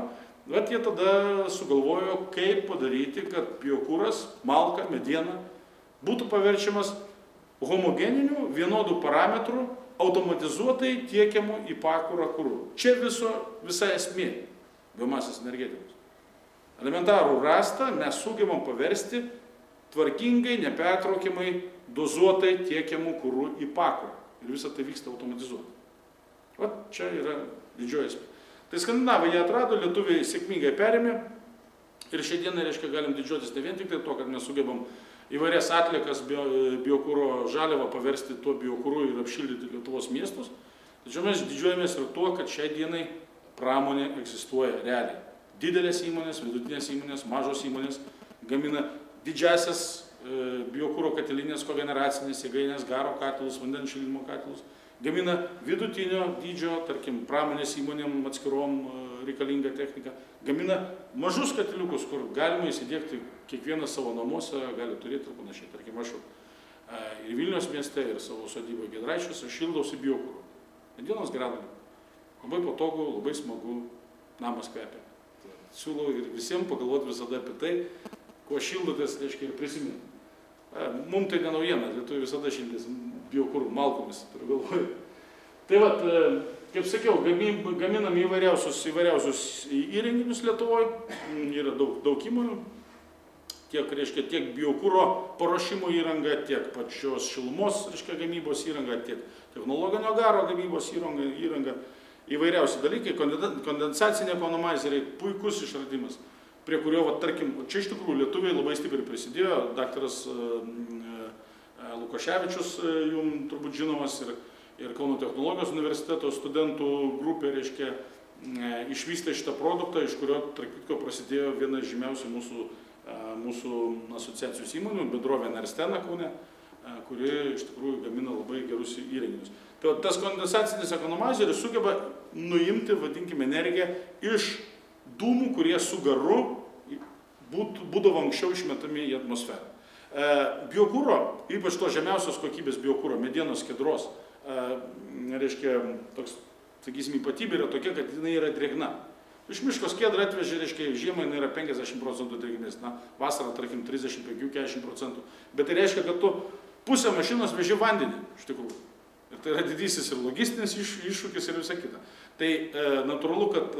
C: bet jie tada sugalvojo, kaip padaryti, kad biokūras, malka, mediena būtų paverčiamas homogeninių, vienodų parametrų, automatizuotai tiekiamų į pakurą kuru. Čia visa esmė biomasės energetikos. Elementarų rastą mes sugebam paversti tvarkingai, nepertraukiamai, dozuotai tiekiamų kurų į pakurą. Ir visą tai vyksta automatizuotai. Vat čia yra didžioji esmė. Tai skandinavai jie atrado, lietuviai sėkmingai perėmė ir šiandieną, reiškia, galim didžiuotis ne vien tik tai to, kad mes sugebam įvairias atliekas biokuro žaliavą paversti tuo biokuru ir apšildyti Lietuvos miestus, tačiau mes didžiuojamės ir tuo, kad šiai dienai pramonė egzistuoja realiai. Didelės įmonės, vidutinės įmonės, mažos įmonės gamina didžiasias biokuro katilinės, kogeneracinės jėgainės, garo katilus, vandens šildymo katilus, gamina vidutinio dydžio, tarkim, pramonės įmonėm atskirom reikalingą techniką, gamina mažus katiliukus, kur galima įsidėkti kiekvienas savo namuose, gali turėti ir panašiai. Tarkim, aš ir Vilniaus mieste, ir savo sodyboje Giedraičiuose šildausi biokuru. Medienos granulė. Labai patogu, labai smagu, namas kvepia. Siūlau ir visiems pagalvoti visada apie tai, kuo šildotės, reiškia, ir prisiminti. Mums tai ne naujiena, lietuviai visada šildės biokuru, malkomis, turiu galvoje. Tai vat, kaip sakiau, gaminam įvairiausius įrenginius Lietuvoje, yra daug įmonių, tiek biokuro paruošimo įranga, tiek pačios šilumos, reiškia, gamybos įranga, tiek technologinio garo gamybos įranga, įvairiausi dalykai, kondensaciniai ekonomizeriai, puikus išradimas, prie kurio, va, tarkim, čia iš tikrųjų lietuviai labai stipriai prisidėjo, daktaras Lukoševičius, jums turbūt žinomas, ir Kauno technologijos universiteto studentų grupė, reiškia, išvystė šitą produktą, iš kurio, tarp kitko, prasidėjo viena iš žymiausių mūsų asociacijos įmonių, bendrovė Nerstena Kaune, kuri iš tikrųjų gamina labai gerus įrenginius. Tai tas kondensacinis ekonomizeris sugeba nuimti, vadinkime, energiją iš dūmų, kurie su garu būdavo anksčiau išmetami į atmosferą. Biokuro, ypač to žemiausios kokybės biokuro, medienos kedros, reiškia, toks, sakysim, ypatybė yra tokia, kad jinai yra drėgna. Iš miško skiedrą atvežė, reiškia, žiemą jinai yra 50% drėgnesnė, vasarą, tarkim, 35–40%, bet tai reiškia, kad tu pusę mašinos veži vandenį, iš tikrųjų. Ir tai yra didysis ir logistinis iššūkis ir visa kita. Tai natūralu, kad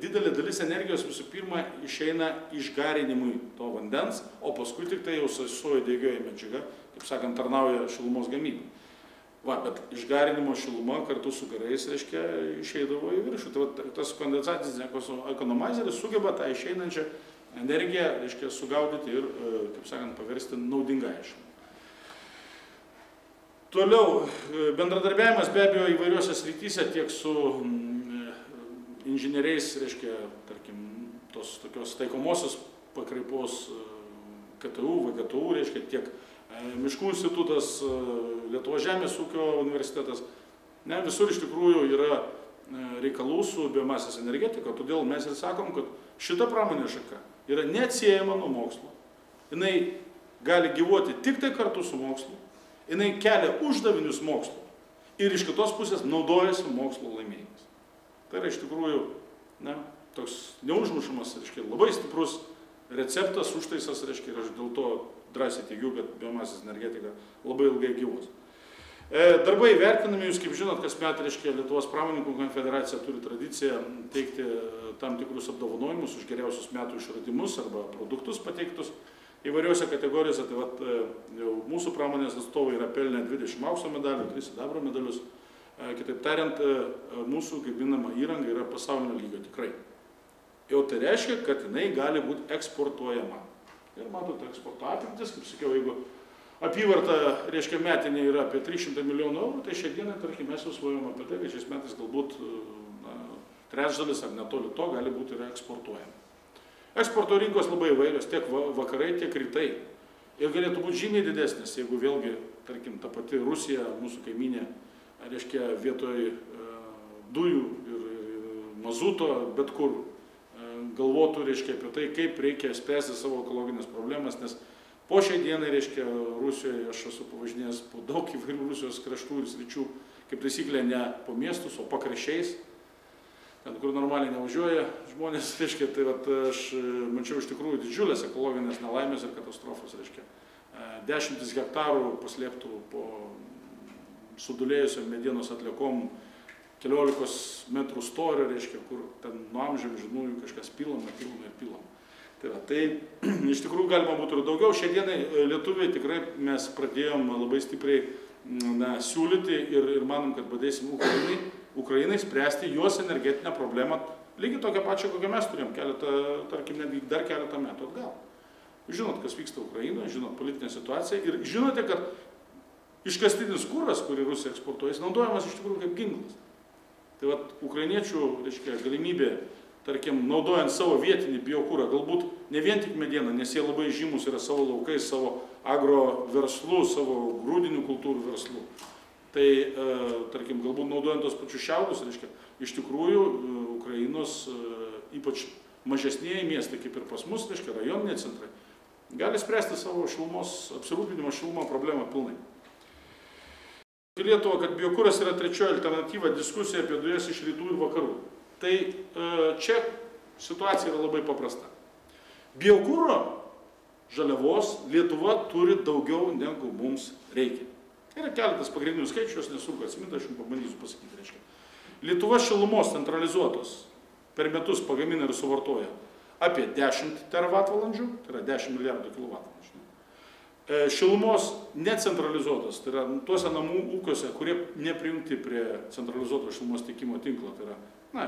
C: didelė dalis energijos visų pirma išeina išgarinimui to vandens, o paskui tik tai jau suoja degioji medžiaga, kaip sakant, tarnauja šilumos gamybai. Va, bet išgarinimo šiluma kartu su garais, reiškia, išeidavo į viršų. Tai tas kondensacinis ekonomizeris sugeba tą išeinančią energiją, reiškia, sugaudyti ir, kaip sakant, paversti naudingąją šilumą. Toliau, bendradarbiavimas be abejo įvairiuose srityse, tiek su inžinieriais, reiškia, tarkim, tos tokios taikomosios pakraipos KTU, VGTU, reiškia, tiek Miškų institutas, Lietuvos žemės ūkio universitetas. Ne, visur iš tikrųjų yra reikalų su biomasės energetika, todėl mes ir sakom, kad šita pramonės šaka yra neatsiejama nuo mokslo. Jinai gali gyvuoti tik tai kartu su mokslu. Jinai kelia uždavinius mokslo ir iš kitos pusės naudojasi mokslo laimėjimas. Tai yra iš tikrųjų, ne, toks neužmušamas, reiškia, labai stiprus receptas, užtaisas, reiškia, ir aš dėl to drąsiai teigiu, kad biomasės energetika labai ilgai gyvos. Darbai vertinami, jūs kaip žinot, kasmet, reiškia, Lietuvos pramonininkų konfederacija turi tradiciją teikti tam tikrus apdovanojimus už geriausius metų išradimus arba produktus pateiktus įvairiuose kategorijose. Tai vat, jau mūsų pramonės atstovai yra pelnę 20 aukso medalių, 3 sidabro medalius. Kitaip tariant, mūsų gaminama įranga yra pasaulinio lygio tikrai. Jau tai reiškia, kad jinai gali būti eksportuojama. Ir matote, eksporto apimtis, kaip sakiau, jeigu apyvarta, reiškia, metinė yra apie 300 milijonų eurų, tai šią dieną, tarkim, mes jau svajojame apie tai, kad šiais metais galbūt trečdalis ar netoli to gali būti yra eksportuojama. Eksporto rinkos labai įvairios, tiek vakarai, tiek rytai. Ir galėtų būti žymiai didesnis, jeigu vėlgi, tarkim, ta pati Rusija, mūsų kaiminė, reiškia, vietoj dujų ir mazuto, bet kur galvotų, reiškia, apie tai, kaip reikia spręsti savo ekologinės problemas, nes po šiai dienai, reiškia, Rusijoje, aš esu pavažinėjęs po daug įvairių Rusijos kraštų ir sričių, kaip taisyklė, ne po miestus, o pakraščiais, ten, kur normaliai nevažiuoja žmonės, reiškia, tai vat, aš mačiau iš tikrųjų didžiulės ekologinės nelaimės ir katastrofos, reiškia, 10 hektarų paslėptų po sudulėjusiam medienos atliekom, 14 metrų storio, reiškia, kur ten nuo amžių žinųjų kažkas pilama. Tai, va, tai iš tikrųjų galima būtų ir daugiau. Šią dieną lietuviai tikrai mes pradėjom labai stipriai siūlyti ir manom, kad padėsim Ukrainai spręsti jos energetinę problemą, lygiai tokią pačią, kokią mes turėjom tarkim, netgi dar keletą metų atgal. Žinot, kas vyksta Ukrainoje, žinot politinę situaciją ir žinote, kad iškastinis kuras, kurį Rusija eksportuoja, jis naudojamas iš tikrųjų kaip ginklas. Tai vat, ukrainiečių, reiškia, galimybė, tarkim, naudojant savo vietinį biokūrą, galbūt ne vien tik medieną, nes jie labai žymus yra savo laukais, savo agro verslu, savo grūdinių kultūrų verslu. Tai, tarkim, galbūt naudojant tos pačius šiaudus, reiškia, iš tikrųjų, Ukrainos, ypač mažesnėje miestai, kaip ir pas mus, reiškia, rajoniniai centrai, gali spręsti savo šilumos, apsirūpinimo šilumą problemą pilnai. Lietuva, kad biokūras yra trečioji alternatyva diskusija apie dujas iš rytų ir vakarų. Tai čia situacija yra labai paprasta. Biokūro žaliavos Lietuva turi daugiau negu mums reikia. Yra keletas pagrindinių skaičių, jos nesunku atsiminti, aš jums pabandysiu pasakyti. Reiškia. Lietuva šilumos centralizuotos per metus pagamina ir suvartoja apie 10 teravatvalandžių, tai yra 10 milijardų kilovatvalandžių. Šilumos necentralizuotos, tai yra tuose namų ūkiuose, kurie neprijungti prie centralizuoto šilumos tiekimo tinklo, tai yra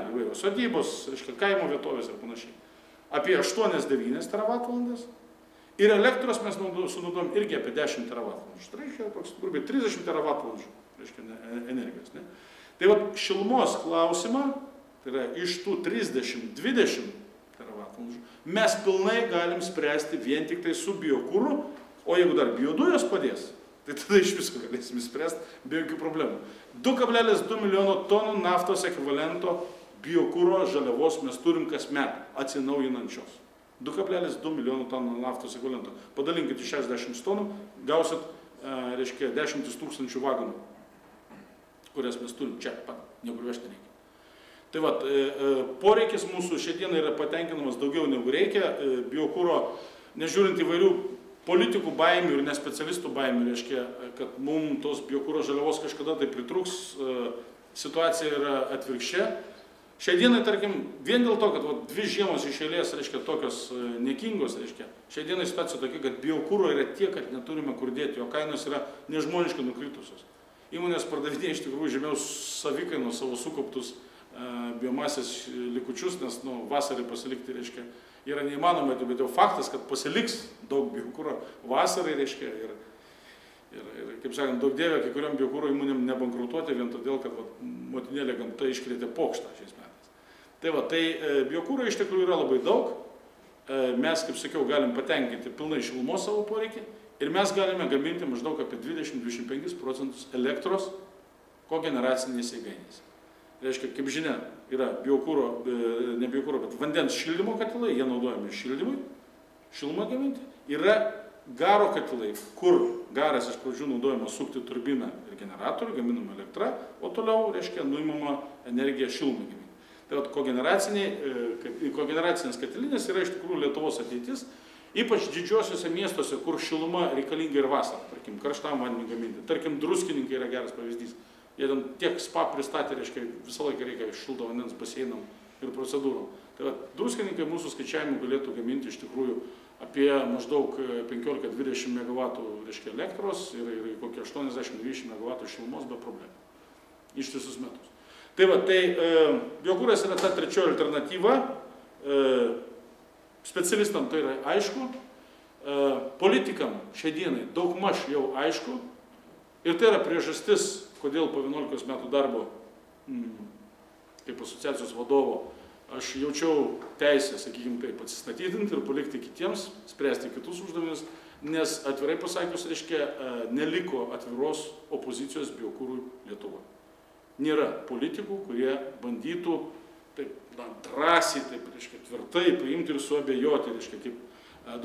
C: įvairios sodybos, kaimo vietovės ir panašiai. Apie 8-9 teravatvalandas ir elektros mes sunaudojam irgi apie 10 teravatvalandžių. Tai reiškia toks grubiai 30 teravatvalandžių, reiškia energijos. Ne? Tai va šilumos klausimą, tai yra iš tų 30-20 teravatvalandžių, mes pilnai galim spręsti vien tik tai su biokūru. O jeigu dar biodujos padės, tai tada iš visko galėsim spręsti be jokių problemų. 2,2 milijono tonų naftos ekvivalento biokūro žaliavos mes turim kasmet atsinaujinančios. 2,2 milijono tonų naftos ekvivalento. Padalinkit iš 60 tonų, gausit, reiškia, 10 tūkstančių vagonų, kurias mes turim čia pat, niekur vežti nereikia. Tai vat, poreikis mūsų šiandien yra patenkinamas daugiau negu reikia. Biokūro, nežiūrint įvairių politikų baimių ir nespecialistų baimių, reiškia, kad mums tos biokūro žaliavos kažkada tai pritrūks, situacija yra atvirkščia. Šiai dienai, tarkim, vien dėl to, kad dvi žiemos iš eilės, reiškia, tokios niekingos, reiškia, šiai dienai situacija tokia, kad biokūro yra tiek, kad neturime kur dėti, jo kainos yra nežmoniškai nukritusios. Įmonės pardavinėja iš tikrųjų žemiau savikainos savo sukauptus biomasės likučius, nes vasarai pasilikti, reiškia, yra neįmanoma, bet jau faktas, kad pasiliks daug biokūro vasarai, reiškia, ir kaip sakant, daug dievė, kai kuriam biokūro įmonėm nebankrutuoti, vien todėl, kad motinėlė gamta iškrėtė pokštą šiais metais. Tai biokūro iš tikrųjų yra labai daug, mes, kaip sakiau, galim patenkinti pilnai šilumos savo poreikį ir mes galime gaminti maždaug apie 20-25% elektros kogeneracinės jėgainės. Reiškia, kaip žinia, yra biokūro, ne biokūro, bet vandens šildymo katilai, jie naudojami šildymui, šilumą gaminti. Yra garo katilai, kur garas iš pradžių naudojamas sukti turbiną ir generatorių, gaminama elektra, o toliau, reiškia, nuimama energija šilumą gaminti. Tai kogeneracinės katilinės yra iš tikrųjų Lietuvos ateitis, ypač didžiosiuose miestuose, kur šiluma reikalinga ir vasarą, tarkim, karštam vandeniui gaminti. Tarkim, Druskininkai yra geras pavyzdys. Jie ten tiek spa pristatė, reiškia, visą laiką reikia šilto vandens baseinam ir procedūrom. Tai Druskininkai mūsų skaičiavimų galėtų gaminti iš tikrųjų apie maždaug 15-20 MW, reiškia, elektros ir kokie 80-20 MW šilumos be problemų. Ištisus metus. Tai biokūras yra ta trečioji alternatyva. Specialistam tai yra aišku. Politikam šiai dienai daugmaž jau aišku. Ir tai yra priežastis, kodėl po 11 metų darbo kaip asociacijos vadovo aš jaučiau teisę, sakykime taip, atsistatydinti ir palikti kitiems, spręsti kitus uždavinius, nes atvirai pasakius, reiškia, neliko atviros opozicijos biokūrui Lietuvoje. Nėra politikų, kurie bandytų taip, drąsiai, taip, reiškia, tvirtai priimti ir suabejoti, reiškia, kaip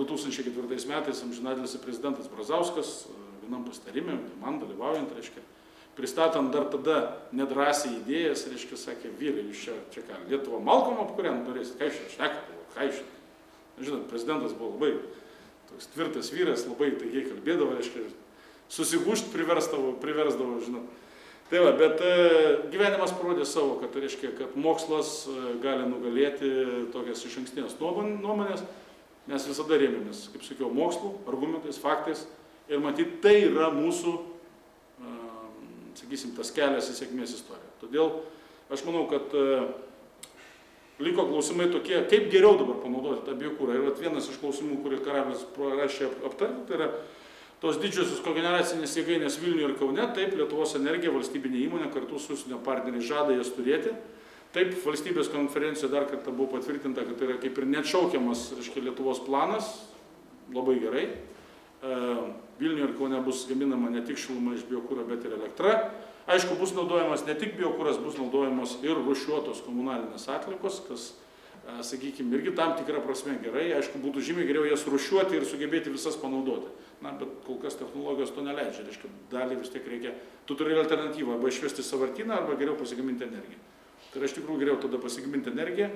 C: 2004 metais amžinatilsį prezidentas Brazauskas vienam pastarime, man dalyvaujant, reiškia, pristatant dar tada nedrąsiai idėjas, reiškia, sakė, vyrai, jūs čia ką, Lietuvą malkom apkuriant norėsit, ką iš čia šnekate, ką iš čia. Žinot, prezidentas buvo labai toks tvirtas vyras, labai taigiai kalbėdavo, reiškia, susigūšt priversdavo, žinot. Tai va, bet gyvenimas parodė savo, kad, reiškia, kad mokslas gali nugalėti tokias išankstinės nuomonės. Mes visada rėmėmės, kaip sakiau, mokslu, argumentais, faktais ir matyt, tai yra mūsų sakysim, tas kelias į sėkmės istoriją. Todėl aš manau, kad liko klausimai tokie, kaip geriau dabar panaudoti tą biokūrą. Ir vienas iš klausimų, kurį Karolis prašė aptarti, tai yra tos didžiosios kogeneracinės jėgainės Vilniuje ir Kaune. Taip, Lietuvos Energija, valstybinė įmonė, kartu su užsienio partneriais žada jas turėti. Taip, valstybės konferencijoje dar kartą buvo patvirtinta, kad tai yra kaip ir neatšaukiamas, reiškia, Lietuvos planas. Labai gerai. Vilniuje ir Kaune bus gaminama ne tik šiluma iš biokūro, bet ir elektra. Aišku, bus naudojamas ne tik biokūras, bus naudojamos ir rūšiuotos komunalinės atliekos, kas, sakykime, irgi tam tikrą prasme gerai. Aišku, būtų žymiai geriau jas rūšiuoti ir sugebėti visas panaudoti. Na, bet kol kas technologijos to neleidžia. Reiškia, dalį vis tiek reikia, tu turi alternatyvą, arba išvesti sąvartyną, arba geriau pasigaminti energiją. Tai yra iš tikrųjų geriau tada pasigaminti energiją,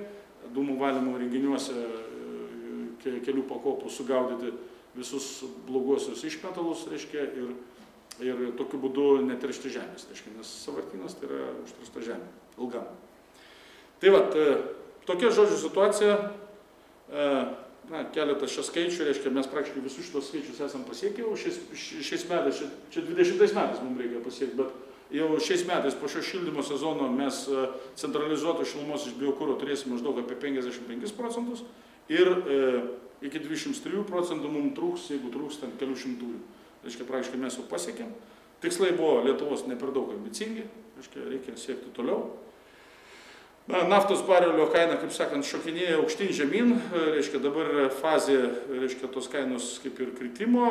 C: dūmų valymo renginiuose kelių pakopų sugaudyti visus bloguosius išmetalus, reiškia, ir tokiu būdu neteršti žemės, reiškia, nes sąvartynas tai yra užteršta žemė, ilgam. Tai va, tokia žodžių situacija, na, keletas čia skaičių, reiškia, mes praktiškai visus šitos skaičius esam pasiekę, jau šiais metais, čia 20 metais mums reikia pasiekti, bet jau šiais metais po šio šildymo sezono mes centralizuotų šilumos iš biokūro turėsime maždaug apie 55% ir iki 23% mums trūks, jeigu trūks ten kelių šimtųjų. Reiškia, praktiškai mes jau pasiekėm. Tikslai buvo Lietuvos ne per daug ambicingi, reiškia, reikia siekti toliau. Na, naftos barelio kaina, kaip sakant, šokinėja aukštyn žemyn, reiškia, dabar yra fazė, reiškia, tos kainos kaip ir kritimo,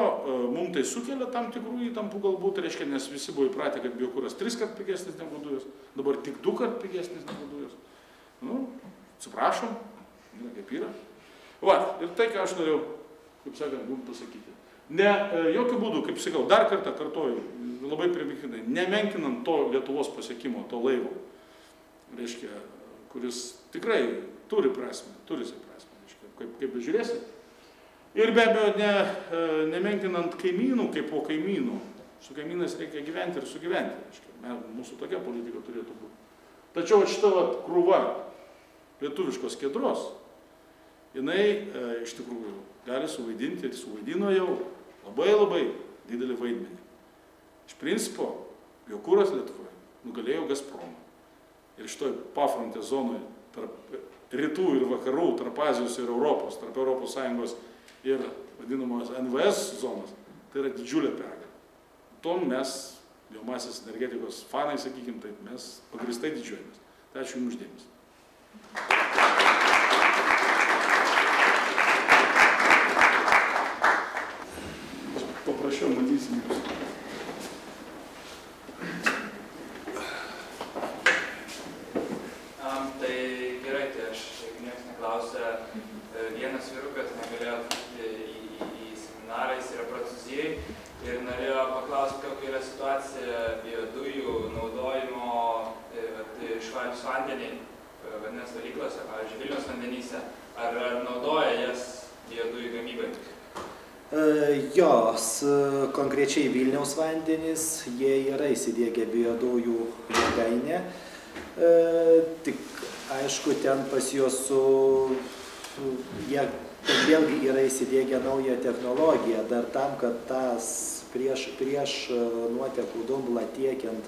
C: mums tai sukelia tam tikrų įtampų galbūt, reiškia, nes visi buvo įpratę, kad biokūras 3 kart pigesnis negu dujos, dabar tik 2 kart pigesnis negu dujos. Nu, atsiprašom, yra kaip yra. Va, ir tai, ką aš norėjau, kaip sakant, jums pasakyti. Ne, jokių būdų, kaip sakau, dar kartą kartoju, labai primiktinai, nemenkinant to Lietuvos pasiekimo, to laivo, reiškia, kuris tikrai turi prasmę, reiškia, kaip bežiūrėsi. Ir be abejo, nemenkinant kaimynų kaip po kaimynų. Su kaimynais reikia gyventi ir sugyventi, reiškia, mūsų tokia politika turėtų būti. Tačiau šita krūva lietuviškos kedros, jinai iš tikrųjų gali suvaidinti ir suvaidino jau labai didelį vaidmenį. Iš principo, biokūras Lietuvoje nugalėjo Gazpromą. Ir šitoj pafrontės zonoje tarp rytų ir vakarų, tarp Azijos ir Europos, tarp Europos Sąjungos ir vadinamos NVS zonos, tai yra didžiulė pergalė. Tom mes, biomasės energetikos fanai, sakykime taip, mes pagrįstai didžiuojamės. Tai ačiū Jums uždėmesi. Paprašiau, matysim jūs.
A: Tai gerai, tai aš, jeigu niekas neklausė, vienas vyrukas negalėjo atvykti į seminarą, jis yra Prancūzijai ir norėjo paklausti, kokia yra situacija biodujų naudojimo švarius vandenį, vandens valyklose, pavyzdžiui, Vilniaus vandenyse. Ar naudoja jas biodujų gamybai?
B: Jos, konkrečiai Vilniaus vandenys, jie yra įsidiegę biodujų jėgainę. Tik, aišku, ten pas juos jie vėlgi yra įsidiegę naują technologiją, dar tam, kad tas prieš nuotekų dumblą tiekiant,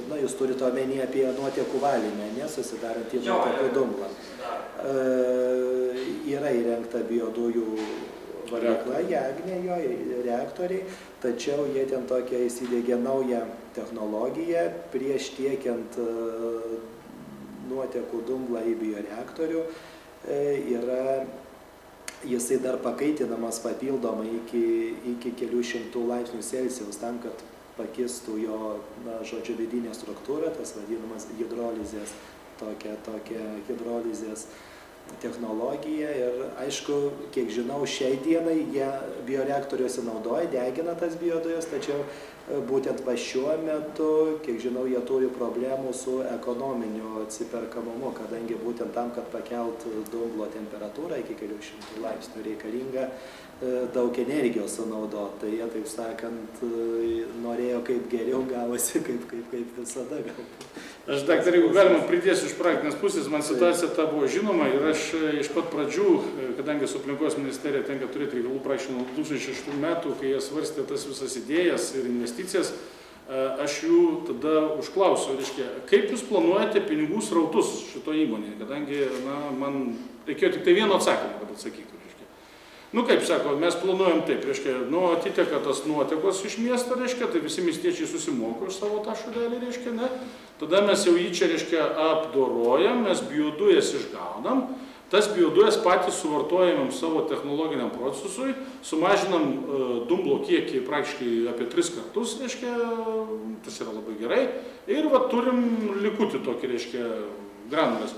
B: na, jūs turite omeny apie nuotekų valymą, nesusidarantį nuotekų dumblą. Yra įrengta biodujų valykla, Jagnė, reaktoriai, tačiau jie ten tokia įsidegė naują technologiją prieš tiekiant nuotekų dumblą į bioreaktorių. Jisai dar pakaitinamas papildomai iki kelių šimtų laipsnių Celsijaus tam, kad pakistų jo, na, žodžiu, vidinė struktūra, tas vadinamas hidrolizės, tokia hidrolizės technologija. Ir aišku, kiek žinau, šiai dienai jie bioreaktoriuose naudoja, degina tas biodujas, tačiau būtent va šiuo metu, kiek žinau, jie turi problemų su ekonominiu atsiperkamumu, kadangi būtent tam, kad pakelt dumblo temperatūrą iki kelių šimtų laipsnių reikalinga daug energijos sunaudoti. Tai jie, taip sakant, norėjo kaip geriau, gavosi kaip visada galbūt.
C: Aš, daktarė, jeigu galima, pridėsiu iš praktinės pusės, man situacija ta buvo žinoma ir aš iš pat pradžių, kadangi su aplinkos ministerija tenka turėti reikalų praktiškai nuo 2006 metų, kai jie svarstė tas visas idėjas ir investicijas, aš jų tada užklausiu, reiškia, kaip jūs planuojate pinigų srautus šito įmonėje, kadangi, man reikėjo tik tai vieno atsakymą, kad atsakytų, reiškia. Kaip sako, mes planuojam taip, reiškia, atiteka tas nuotekos iš miesto, reiškia, tai visi miestiečiai susimoko iš savo tą šudelį, reiškia, ne? Tada mes jau jį čia, reiškia, apdorojam, mes biodujas išgaunam, tas biodujas patys suvartojamam savo technologiniam procesui, sumažinam dumblo kiekį praktiškai apie 3 kartus, reiškia, tas yra labai gerai, ir turim likutį tokį, reiškia, granulės.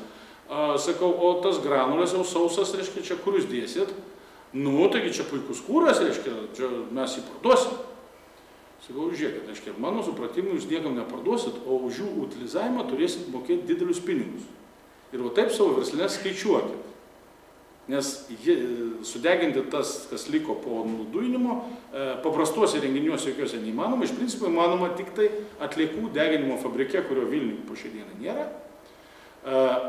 C: Sakau, o tas granulės jau sausas, reiškia, čia kur jūs dėsit? Taigi čia puikus kūras, reiškia, čia mes jį parduosim. Sakau, žiūrėkit, reiškia, mano supratimu jūs niekam neparduosit, o už jų utilizavimą turėsit mokėti didelius pinigus. Ir taip savo verslinės skaičiuokit. Nes sudeginti tas, kas liko po nudujinimo, paprastuose renginiuose jokiuose neįmanoma, iš principo įmanoma tik tai atliekų deginimo fabrike, kurio Vilniuje po šią dieną nėra.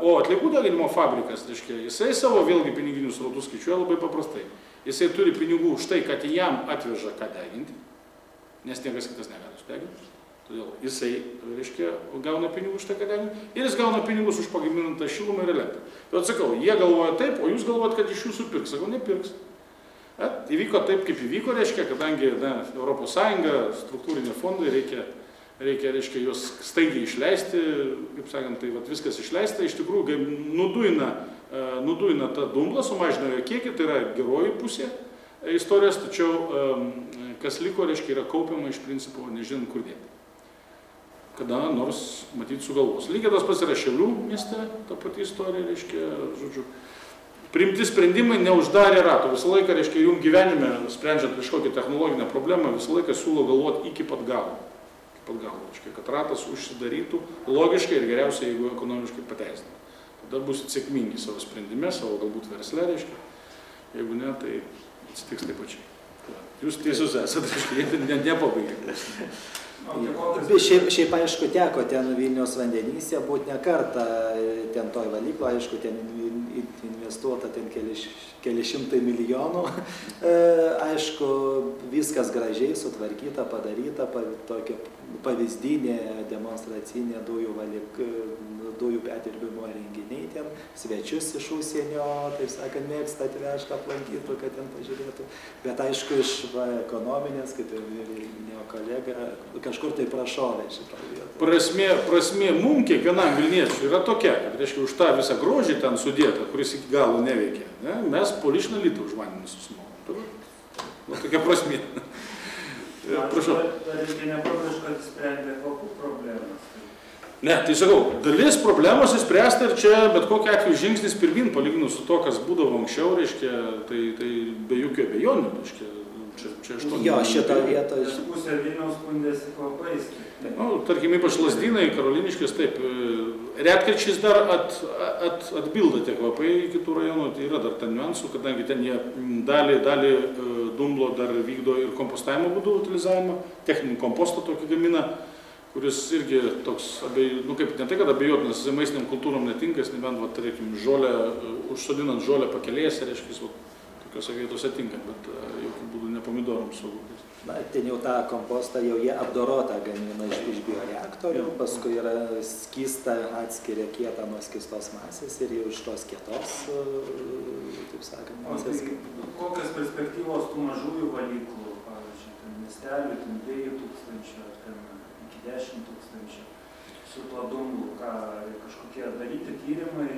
C: O atliekų deginimo fabrikas, reiškia, jisai savo vėlgi piniginius srautus skaičiuoja labai paprastai. Jisai turi pinigų už tai, kad jam atveža ką deginti, nes niekas kitas negali sudeginti. Todėl jisai, reiškia, gauna pinigų už tai, ką deginti, ir jis gauna pinigus už pagamintą šilumą ir elektrą. Tai atsakau, jie galvoja taip, o jūs galvojat, kad iš jūsų pirks. Sakau, nepirks. Įvyko taip, kaip įvyko, reiškia, kadangi Europos Sąjunga, struktūriniai fondai reikia, reiškia, juos staigiai išleisti, kaip sakant, tai viskas išleista, iš tikrųjų nudujina tą dumblą, sumažina jo kiekį, tai yra geroji pusė istorijos, tačiau kas liko, reiškia, yra kaupiama iš principo, nežinant kur dėti. Kada nors, matyti, sugalvos. Lygiai tas pats yra Šiaulių mieste, ta pati istorija, reiškia, žodžiu, priimti sprendimai neuždarė rato. Visą laiką, reiškia, jums gyvenime, sprendžiant kažkokią technologinę problemą, visą laiką siūlo galvoti iki pat galo. Reiškia, kad ratas užsidarytų logiškai ir geriausiai, jeigu ekonomiškai pateisina. Tada bus sėkmingi savo sprendime, savo galbūt versle, reiškia. Jeigu ne, tai atsitiks taip pačiai. Jūs teisus esate, reiškia, nepabaigė.
B: Šiaip aišku, teko ten Vilniaus vandenyse būti ne kartą, ten toj valyklo, aišku, ten investuota ten keli šimtai milijonų. Aišku, viskas gražiai sutvarkyta, padaryta, tokia pavyzdinė demonstracinė dujų perdirbimo renginiai ten, svečius iš užsienio, taip sakant, mėgsta atvežti, aplankytų, kad ten pažiūrėtų. Bet aišku, iš ekonominės, kaip ir minėjo kolega, kažkur tai prašovė šitą vietą.
C: Prasmė mums kiekvienam Vilniečiui yra tokia, kad, reiškia, už tą visą grožį ten sudėtą, kuris iki galo neveikia, ne? Mes po lišną litrą už vandenį susimokam. Tokia prasmė. Prašau.
D: Ar reikia nepamiršti, kad sprendė kvapų problemas?
C: Ne, tai sakau, dalis problemos įspręsta ir čia bet kokiu atveju žingsnis pirmin, palyginus su to, kas būdavo anksčiau, reiškia, tai be jokių abejonių, reiškia, čia 8.
B: Jo, šitą vietą.
D: Pusė Vilniaus skundėsi kvapais.
C: Tarkim, ypač Lazdynai, Karoliniškės, taip, retkarčiais dar atbilda tie kvapai kitų rajonų, tai yra dar ten niuansų, kadangi ten jie dalį dumblo dar vykdo ir kompostavimo būdų utilizavimą, techninį kompostą tokį gamina, kuris irgi toks, kaip ne tai, kad abejotinas, jisai maistiniam kultūrom netinkas, nebent, tarkim, užsodinant žolę pakelėse, reiškia, tokiose vietose tinka, bet jokių būdų ne pomidoram saugu.
B: Na, ten jau tą kompostą jau jie apdorotą gamina iš bioreaktorių, paskui yra skysta, atskiria kietą nuo skystos masės ir jau iš tos kietos, taip sakant, masės.
D: Kokios perspektyvos tų mažųjų valyklų, pavyzdžiui, ten miestelių, ten 2000 ar ten iki 10 000 su tuo dumblu, kažkokie daryti tyrimai,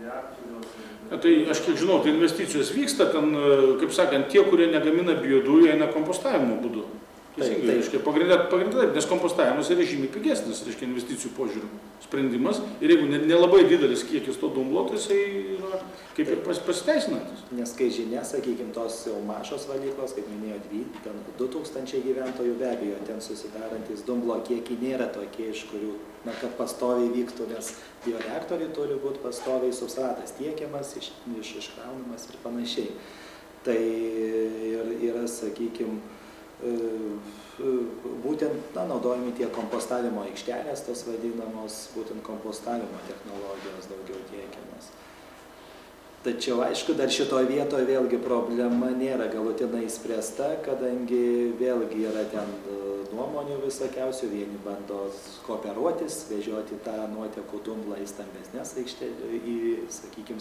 D: reaktorius?
C: Tai aš kiek žinau, tai investicijos vyksta, ten, kaip sakant, tie, kurie negamina biodujų, eina kompostavimo būdu. Teisingai, reiškia, pagrindai, nes kompostavimas yra žymiai pigesnis, reiškia, investicijų požiūrių sprendimas. Ir jeigu nelabai didelis kiekis to dumblo, tai jisai yra kaip ir pasiteisinantis.
B: Nes kai žinia, sakykime, tos jau mažos valyklos, kaip minėjo, 2000 gyventojų, be abejo, ten susidarantis dumblo kiekiai nėra tokie, iš kurių, kad pastoviai vyktų, nes bioreaktoriai turi būti pastoviai substratas tiekiamas, iškraunamas ir panašiai. Tai yra, sakykime, būtent naudojami tie kompostavimo aikštelės, tos vadinamos, būtent kompostavimo technologijos daugiau tiekiamas. Tačiau, aišku, dar šitoje vietoje vėlgi problema nėra galutinai įspręsta, kadangi vėlgi yra ten nuomonių visokiausių, vieni bando kooperuotis, vežioti tą nuotekų dumblą į stambesnės aikštelės, į, sakykime,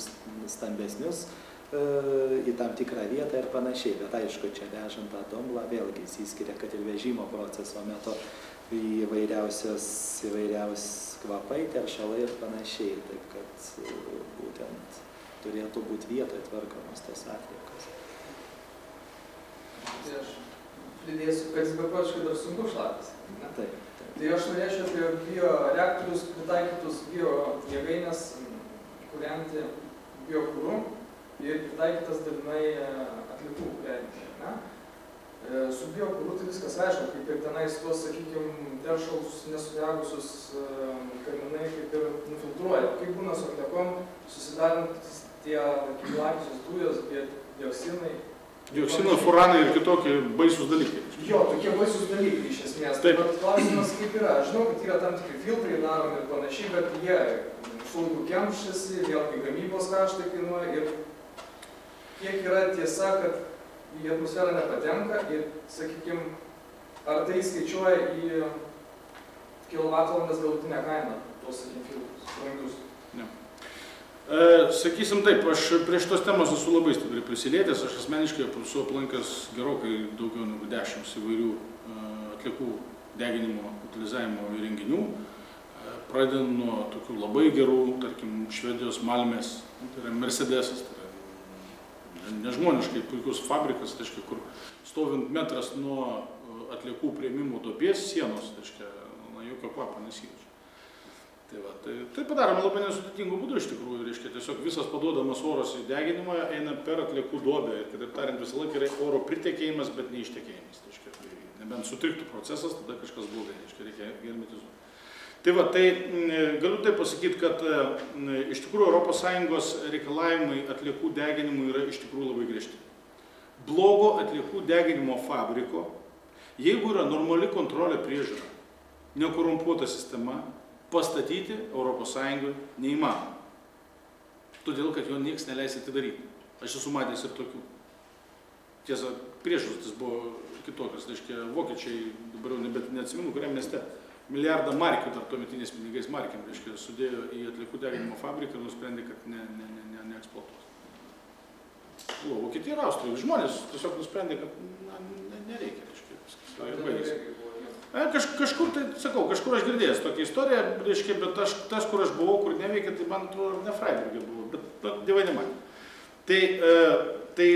B: stambesnius, į tam tikrą vietą ir panašiai. Bet aišku, čia vežant tą dumblą vėlgi įsiskiria, kad ir vežimo proceso metu įvairiausi kvapai, teršalai ir panašiai. Taip kad būtent turėtų būti vietoje tvarkomos tos atliekos.
E: Tai aš pridėsiu, kad jis beprotiškai dar sunku šlakas.
B: Taip.
E: Tai aš norėčiau apie bioreaktorius pritaikytus biojėgainės kūrenti biokuru ir pritaikytas dalinai atliekų kūrenti. Su biokuru tai viskas aišku, kaip ir tenais tuos, sakykime, teršalus nesudegusius kaminai kaip ir nufiltruoja. Kaip būna su atliekom susidarant tie lakiusios dujos, dioksinai.
C: Dioksinai, furanai ir kitokie baisus dalykai.
E: Jo, tokie baisus dalykai iš esmės. Taip. Bet klausimas kaip yra. Aš žinau, kad yra tam tikri filtrai daromi ir panašiai, bet jie šlaukų kemšasi, vėlgi gamybos kaštai kainuoja ir kiek yra tiesa, kad į atmosferą nepatenka ir, sakykime, ar tai skaičiuoja į kilovatvalandas galutinę kainą, tuos, sakykime, filtrus, brangius.
C: Ne. Sakysim taip, aš prie šitos temos esu labai stipriai prisilietęs, aš asmeniškai esu aplankęs gerokai daugiau negu 10 įvairių atliekų deginimo, utilizavimo įrenginių, pradedant nuo tokių labai gerų, tarkim, Švedijos Malmės, tai yra Mercedesas, tai yra nežmoniškai puikus fabrikas, tai kur stovint metras nuo atliekų priėmimo duobės sienos, tai jokio kvapo nesijaučia. Tai padaroma labai nesudėtingų būdų iš tikrųjų, tiesiog visas paduodamas oras į deginimą eina per atliekų duobę ir, kitaip tariant, visą laiką yra oro pritekėjimas, bet neištekėjimas. Nebent sutriktų procesas, tada kažkas blogai, reikia hermetizuoti. Tai galiu taip pasakyti, kad iš tikrųjų ES reikalavimai atliekų deginimui yra iš tikrųjų labai griežti. Blogo atliekų deginimo fabriko, jeigu yra normali kontrolė priežiūra, nekorumpuota sistema, pastatyti ES neįmanoma. Todėl, kad jo nieks neleis atidaryti. Aš esu matęs ir tokių. Tiesa, priežastis buvo kitokios. Vokiečiai, dabar jau neatsimenu, kuriam mieste, milijardą markių, dar tuometiniais pinigais markiam, sudėjo į atliekų deginimo fabriką ir nusprendė, kad neeksploatuos. Buvo Vokietija ir Austrija. Žmonės tiesiog nusprendė, kad nereikia. Kažkur, tai sakau, kažkur aš girdėjęs tokią istoriją, bet tas, kur aš buvau, kur neveikia, tai man atrodo, ne Freiburgė buvo, bet dievai nematė. Tai,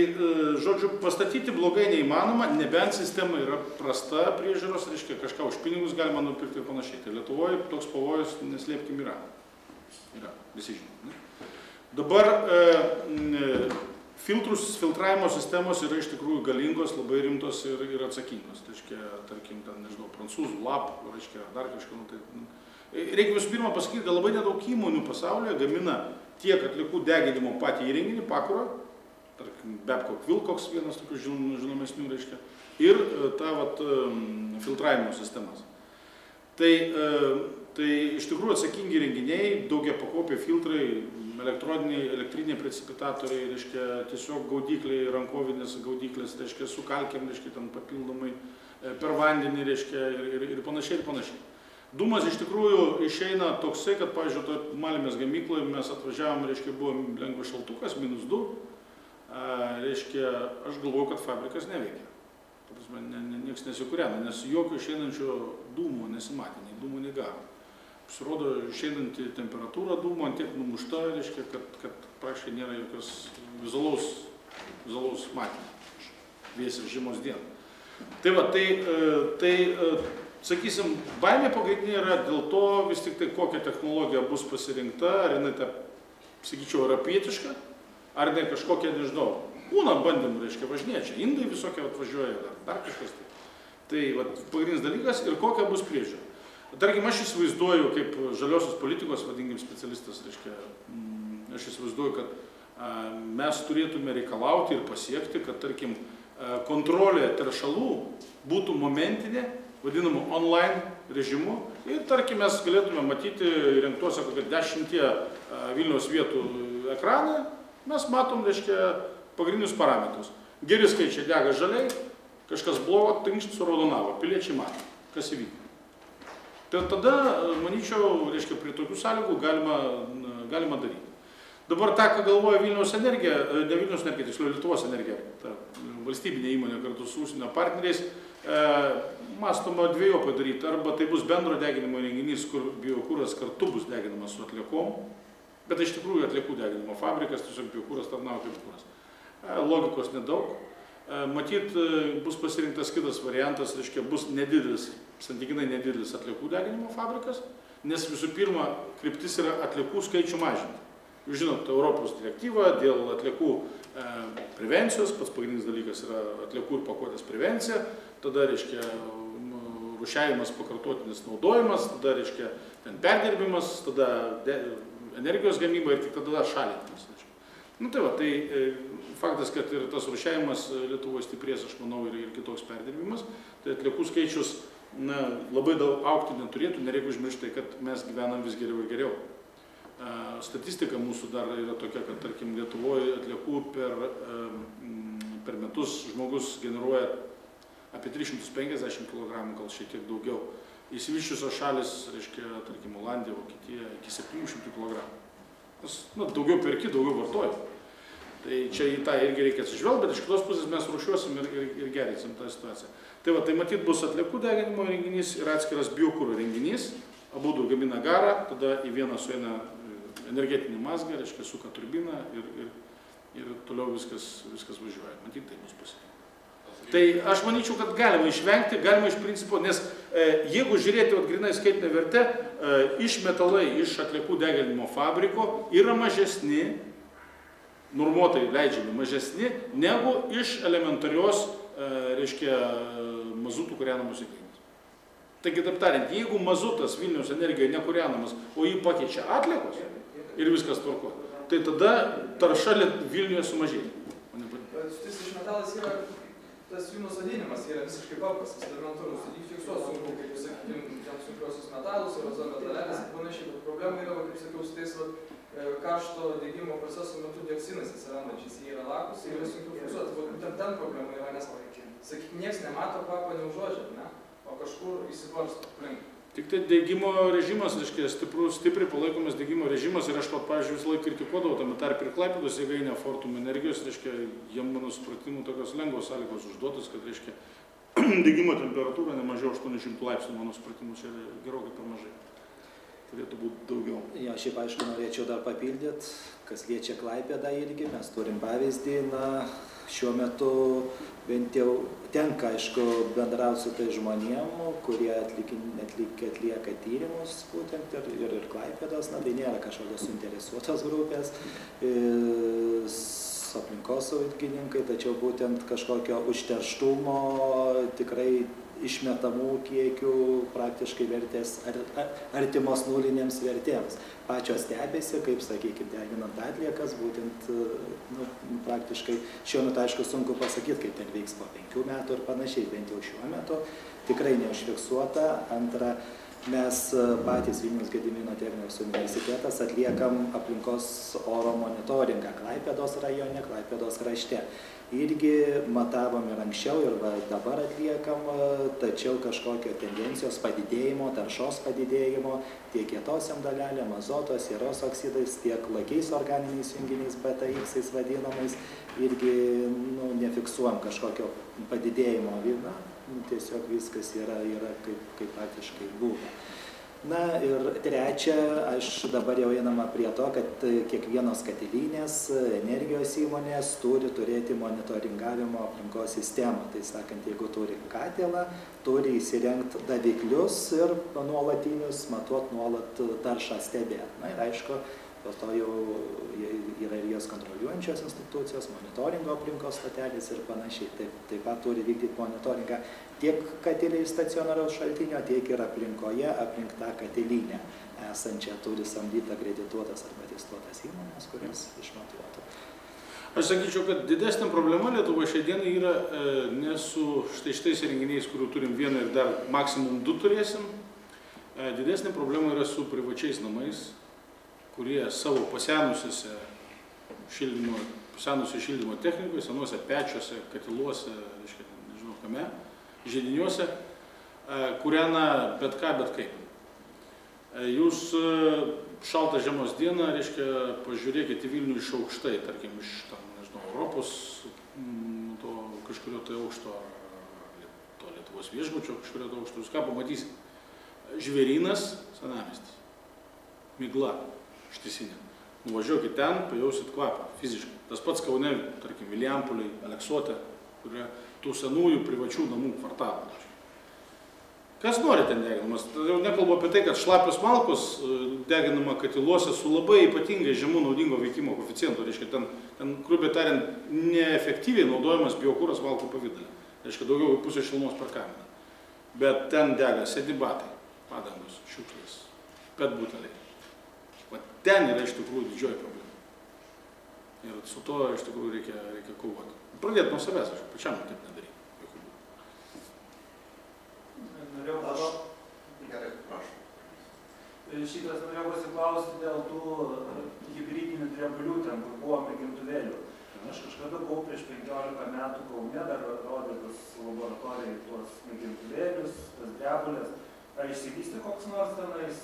C: žodžiu, pastatyti blogai neįmanoma, nebent sistema yra prasta priežiūros, kažką už pinigus galima nupirkti ir panašiai. Tai Lietuvoje toks pavojus, neslėpkim, yra. Yra, visi žinom. Dabar filtravimo sistemos yra iš tikrųjų galingos, labai rimtos ir atsakingos. Tarkim, nežinau, prancūzų, lap, dar kažką. Reikia visų pirma pasakyti, kad labai nedaug įmonių pasaulyje gamina tiek atliekų deginimo patį įrenginį, pakurą, tarkim, Babcock Wilcox, vienas tokių žinomesnių, ir tą filtravimo sistemas. Tai iš tikrųjų atsakingi įrenginiai, daugiapakopiai filtrai, elektriniai precipitatoriai, tiesiog gaudykliai, rankovinės gaudyklės, su kalkėm, ten papildomai per vandenį, ir panašiai, ir panašiai. Dūmas iš tikrųjų išeina toksai, kad, pavyzdžiui, Malmės gamykloje mes atvažiavom, buvo lengvas šaltukas, -2, aš galvoju, kad fabrikas neveikia. Niekas nesikūrena, nes jokio išeinančio dūmo nesimatė, nei dūmo, nei garo. Pasirodo, išeinanti temperatūra dūmo tiek numušta, kad praktiškai nėra jokios vizualaus matymo vėsios žiemos dieną. Tai, sakysim, baimė pagrindinė yra dėl to vis tik tai, kokia technologija bus pasirinkta, ar jinai, sakyčiau, europietiška, ar jinai kažkokia, nežinau, būna bandymų, važinėčia, indai visokie atvažiuoja, dar kažkas tai. Tai pagrindinis dalykas ir kokia bus priežiūra. Tarkim, aš įsivaizduoju, kaip žaliosios politikos, vadinkim, specialistas, aš įsivaizduoju, kad mes turėtume reikalauti ir pasiekti, kad, tarkim, kontrolė teršalų būtų momentinė, vadinama online režimu, ir, tarkim, mes galėtume matyti įrengtuose kokią 10 Vilniaus vietų ekraną, Mes matom, reiškia, pagrindinius parametrus. Geri skaičiai dega žaliai, kažkas blogo, tinkšt suraudonavo, piliečiai matė, kas įvyko. Tai tada, manyčiau, reiškia, prie tokių sąlygų galima daryti. Dabar tą, ką galvoja Vilniaus energija, ne Vilniaus energija, tiksliau Lietuvos energija, ta valstybinė įmonė kartu su užsienio partneriais, mąstoma dviejopai daryti. Arba tai bus bendro deginimo renginys, kur biokūras kartu bus deginamas su atliekom, bet iš tikrųjų atliekų deginimo fabrikas, tiesiog biokūras tarnauja kaip kūras. Logikos nedaug. Matyt, bus pasirinktas kitas variantas, reiškia, bus nedidelis, santykinai nedidelis atliekų deginimo fabrikas, nes visų pirma, kryptis yra atliekų skaičių mažinti. Jūs žinot, Europos direktyva dėl atliekų prevencijos, pats pagrindinis dalykas yra atliekų ir pakuotės prevencija, tada, reiškia, rūšiavimas, pakartotinis naudojimas, tada, reiškia, ten perdirbimas, tada energijos gamyba ir tik tada šalinimas. Nu tai va, tai faktas, kad ir tas rūšiavimas Lietuvoje stiprės, aš manau, ir kitoks perdirbimas, tai atliekų skaičius labai daug augti neturėtų, nereikia užmiršti, kad mes gyvenam vis geriau ir geriau. Statistika mūsų dar yra tokia, kad, tarkim, Lietuvoje atliekų per metus žmogus generuoja apie 350 kg, gal šiek tiek daugiau. Įsivyščiusios šalis, reiškia, tarkim, Olandija, Vokietija, iki 700 kg. Nes, daugiau perki, daugiau vartoji. Tai čia į tą irgi reikia atsižvelgti, bet iš kitos pusės mes rūšiuosim ir gerinsim tą situaciją. Tai va, tai matyt bus atliekų deginimo renginys ir atskiras biokuro renginys. Abudu gamina garą, tada į vieną sueina energetinį mazgą, reiškia, suka turbiną ir toliau viskas važiuoja. Matyt, tai bus pasirinkta. Tai aš manyčiau, kad galima išvengti, galima iš principo, nes jeigu žiūrėti grinai skaitinę vertę, išmetalai iš atliekų deginimo fabriko yra mažesni, normuotai leidžiami mažesni, negu iš elementarios, reiškia, mazutų kūrenamos įkainos. Taigi, taip tariant, jeigu mazutas Vilniaus energijoje nekūrenamas, o jį pakeičia atliekos ir viskas tvarko, tai tada tarša Vilniuje sumažėja.
E: Šis išmetalas yra, tas jų nusodinimas yra visiškai paprastas, elementarus. Jį fiksuos sunku, kaip sakykime, ten sunkiosius metalus, aerozolio dalelės ir panašiai, bet problema yra, kaip sakiau, su tais karšto degimo proceso metu dioksinas atsirandančiais, jie yra lakus ir yra sunkiau fiksuoti. Būtent ten problema yra, nes, sakykime, nieks nemato, kvapą neužuodžia, ne? O kažkur įsibarsto aplink.
C: Tik tai degimo režimas, reiškia, stipriai palaikomas degimo režimas ir aš, pavyzdžiui, visą laiką kritikuodavau tame tarp ir Klaipėdos jėgainę Fortum energijos, reiškia, jiem, mano supratimu, tokios lengvos sąlygos užduotas, kad, reiškia, degimo temperatūra ne mažiau 800 laipsnių, mano supratimu, čia gerokai per mažai. Turėtų būti daugiau.
B: Ja, šiaip, aišku, norėčiau dar papildyti, kas liečia Klaipėdą irgi, mes turim pavyzdį, šiuo metu bent jau tenka, aišku, bendrauti su tai žmonėm, kurie atlieka tyrimus būtent ir Klaipėdos, tai nėra kažkokios suinteresuotos grupės, aplinkosaugininkai, tačiau būtent kažkokio užterštumo tikrai išmetamų kiekių praktiškai vertės artimos nulinėms vertėms. Pačios stebėsi, kaip, sakykime, deginant atliekas, būtent praktiškai šiuo metu, aišku, sunku pasakyti, kaip ten veiks po 5 metų ir panašiai, bent jau šiuo metu tikrai neužfiksuota. Antra, mes patys Vilniaus Gedimino technikos universitetas atliekam aplinkos oro monitoringą Klaipėdos rajone, Klaipėdos krašte. Irgi matavom ir anksčiau, ir dabar atliekam, tačiau kažkokio tendencijos padidėjimo, taršos padidėjimo tiek kietosiam dalelėm, azoto, sieros oksidais, tiek lakiais organiniais junginiais, BTX vadinamais, irgi nefiksuojam kažkokio padidėjimo. Tiesiog viskas yra kaip praktiškai buvo. Na ir trečia, dabar jau einama prie to, kad kiekvienos katilinės energijos įmonės turi turėti monitoringavimo aplinkos sistemą. Tai sakant, jeigu turi katilą, turi įsirengti daviklius ir nuolatinius, matuoti nuolat taršą stebėti. Na ir aišku, po to jau yra ir jos kontroliuojančios institucijos, monitoringo aplinkos stotelės ir panašiai. Taip pat turi vykdyti monitoringą tiek katiliai stacionaraus šaltinio, tiek ir aplinkoje, aplink tą katilinę esančią turi samdyti akredituotas arba testuotas įmonės, kurias išmatuotų.
C: Aš sakyčiau, kad didesnė problema Lietuvoje šiai dienai yra ne su šitais įrenginiais, kurių turim vieną ir dar maksimum 2 turėsim. Didesnė problema yra su privačiais namais, kurie savo pasenusiuose šildymo, senuose šildymo technikoje, senuose pečiuose, katiluose, reiškia, nežinau kame, židiniuose, kūrena bet ką, bet kaip. Jūs šaltą žiemos dieną, reiškia, pažiūrėkite Vilnių iš aukštai, tarkim, iš, tam, nežinau, Europos, to kažkurio tai aukšto, to Lietuvos viešbučio, kažkurio tai aukšto, jūs ką pamatysit? Žvėrynas, senamiestis, migla, ištisinė. Nuvažiuokit ten, pajausit kvapą, fiziškai. Tas pats Kaune, tarkim, Viliampoliai, Aleksote, kurie tų senųjų privačių namų kvartalų. Kas nori ten deginamas? Jau nekalbu apie tai, kad šlapios malkos deginama katiluose su labai ypatingai žemu naudingo veikimo koeficientu. Reiškia, ten grubiai tariant, neefektyviai naudojamas biokūras malkų pavidale. Reiškia, daugiau pusė šilumos per kaminą. Bet ten dega sedibatai, padangos, šiukšlės, petbuteliai. Va ten yra iš tikrųjų didžioji problema. Ir su to iš tikrųjų reikia kovoti. Pradėti nuo savęs, aš pačiam taip nedaryti.
F: Gerai, prašau.
D: Šitas norėjau pasiklausti dėl tų hibridinių drebulių, ten, kur buvo mėgintuvėlių. Aš kažkada buvau prieš 15 metų Kaune, dar rodė tas laboratorijai tuos mėgintuvėlius, tas drebulės. Ar išsivystė koks nors tenais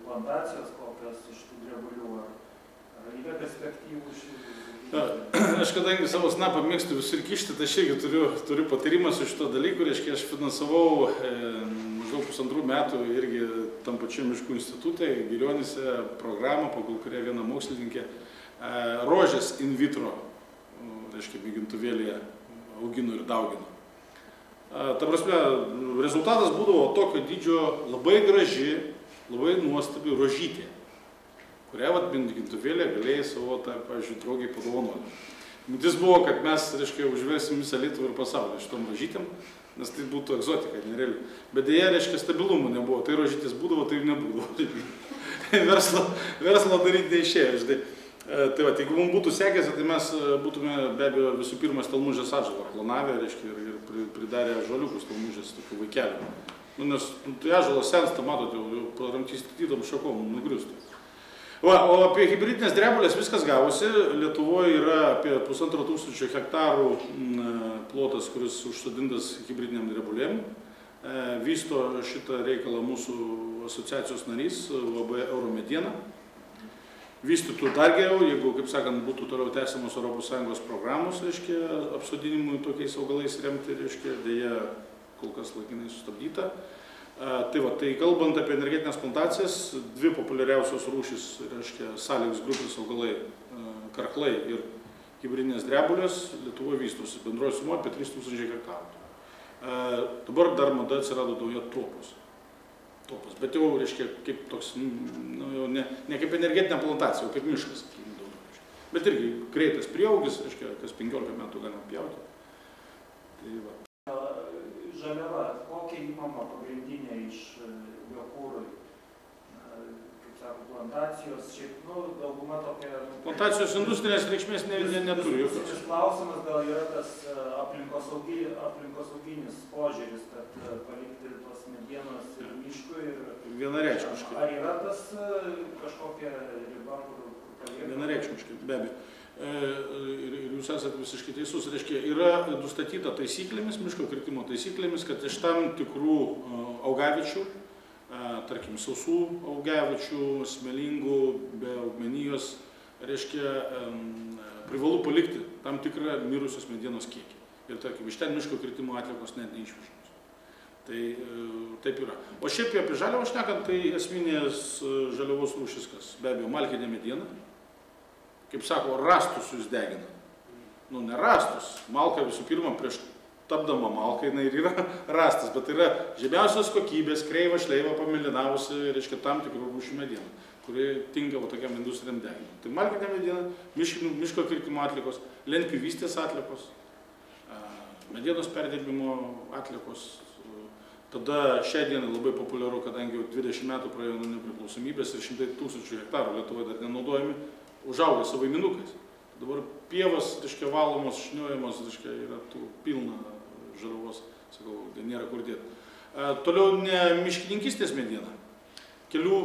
D: plantacijos kokios iš tų drebulių, ar yra perspektyvų šių?
C: Aš kadangi savo snapą mėgstu visur kišti, tai aš irgi turiu patarimą su šito dalyku. Reiškia, aš finansavau maždaug 1,5 metų irgi tam pačiam miškų institutė, Girionyse programą, pagal kurią viena mokslininkė rožės in vitro, reiškia, mėgintuvėlėje augino ir daugino. Ta prasme, rezultatas būdavo tokio dydžio labai graži, labai nuostabi rožytė, kurią mėgintuvėlė galėjai savo, pavyzdžiui, draugiai padovanoti. Mintis buvo, kad mes, reiškia, užversim visą Lietuvą ir pasaulį šitom rožytėm, nes tai būtų egzotika, nerealiai. Bet dėja, reiškia, stabilumo nebuvo. Tai rožytės būdavo, tai nebūdavo. Verslo daryti neišėjo. Tai va, jeigu mums būtų sekęs, tai mes būtume be abejo visų pirma Stelmužės atžalą planavę, reiškia, ir pridarę žaliukus Stelmužės tokių vaikelių. Nes tai atžalas sensta, matote, jau paramtystytom šakom nugriustų. O apie hibridinės drebulės viskas gavosi. Lietuvoje yra apie 1500 hektarų plotas, kuris užsodintas hibridiniam drebulėm. Vysto šitą reikalą mūsų asociacijos narys, UAB Euromediena. Vystytų dar geriau, jeigu, kaip sakant, būtų toliau tęsiamos ES programos, reiškia, apsodinimui tokiais augalais remti, reiškia, dėja kol kas laikinai sustabdyta. Tai va, tai kalbant apie energetinės plantacijas, dvi populiariausios rūšys, reiškia, Salix grupės augalai, karklai ir hibridinės drebulės, Lietuvoje vystosi bendroji suma apie 3000 hektarų. Dabar dar mada atsirado daugia tuopos. Bet jau, reiškia, kaip toks, nu, jau ne kaip energetinė plantacija, jau kaip miškas, sakykime, daugiau. Bet irgi greitas prieaugis, reiškia, kas 15 metų galima pjauti. Tai va.
D: Žaliava, kokia įmama pagrindinė iš biokūrui, kaip sako, plantacijos, šiaip, nu, dauguma tokia...
C: Plantacijos industrinės reikšmės neturi jokios.
D: Šis klausimas gal yra tas aplinkosauginis požiūris, kad palikti tos medienos ir miškų ir...
C: Vienareikšmiškai.
D: Ar yra tas kažkokia riba, kur paliekama?
C: Vienareikšmiškai, be abejo. Ir jūs esate visiškai teisus. Reiškia, yra nustatyta taisyklėmis, miško kirtimo taisyklėmis, kad iš tam tikrų augavičių, tarkim, sausų augavičių, smėlingų, be augmenijos, reiškia, privalu palikti tam tikrą mirusios medienos kiekį. Ir, tarkim, iš ten miško kirtimo atliekos net neišvežamos. Tai taip yra. O šiaip apie žaliavą šnekant, tai esminės žaliavos rūšis, kas be abejo malkinė mediena. Kaip sako, rastus jūs degina. Nu, ne rastus. Malka visų pirma, prieš tapdama malka, jinai ir yra rastas, bet tai yra žemiausios kokybės, kreiva, šleiva, pamėlynavusi, reiškia, tam tikrų rūšių mediena, kuri tinka tokiam industriam deginimui. Tai malkinė mediena, miško kirtimo atliekos, lentpjūvystės atliekos, medienos perdirbimo atliekos. Tada šią dieną labai populiaru, kadangi jau 20 metų praėjo nuo nepriklausomybės ir 100 000 hektarų Lietuvoje dar nenaudojami, užauga savaiminukais. Dabar pievas, reiškia, valomos, šniuojamos, reiškia, yra tų pilna žaliavos, sakau, nėra kur dėti. Toliau ne miškininkystės mediena. kelių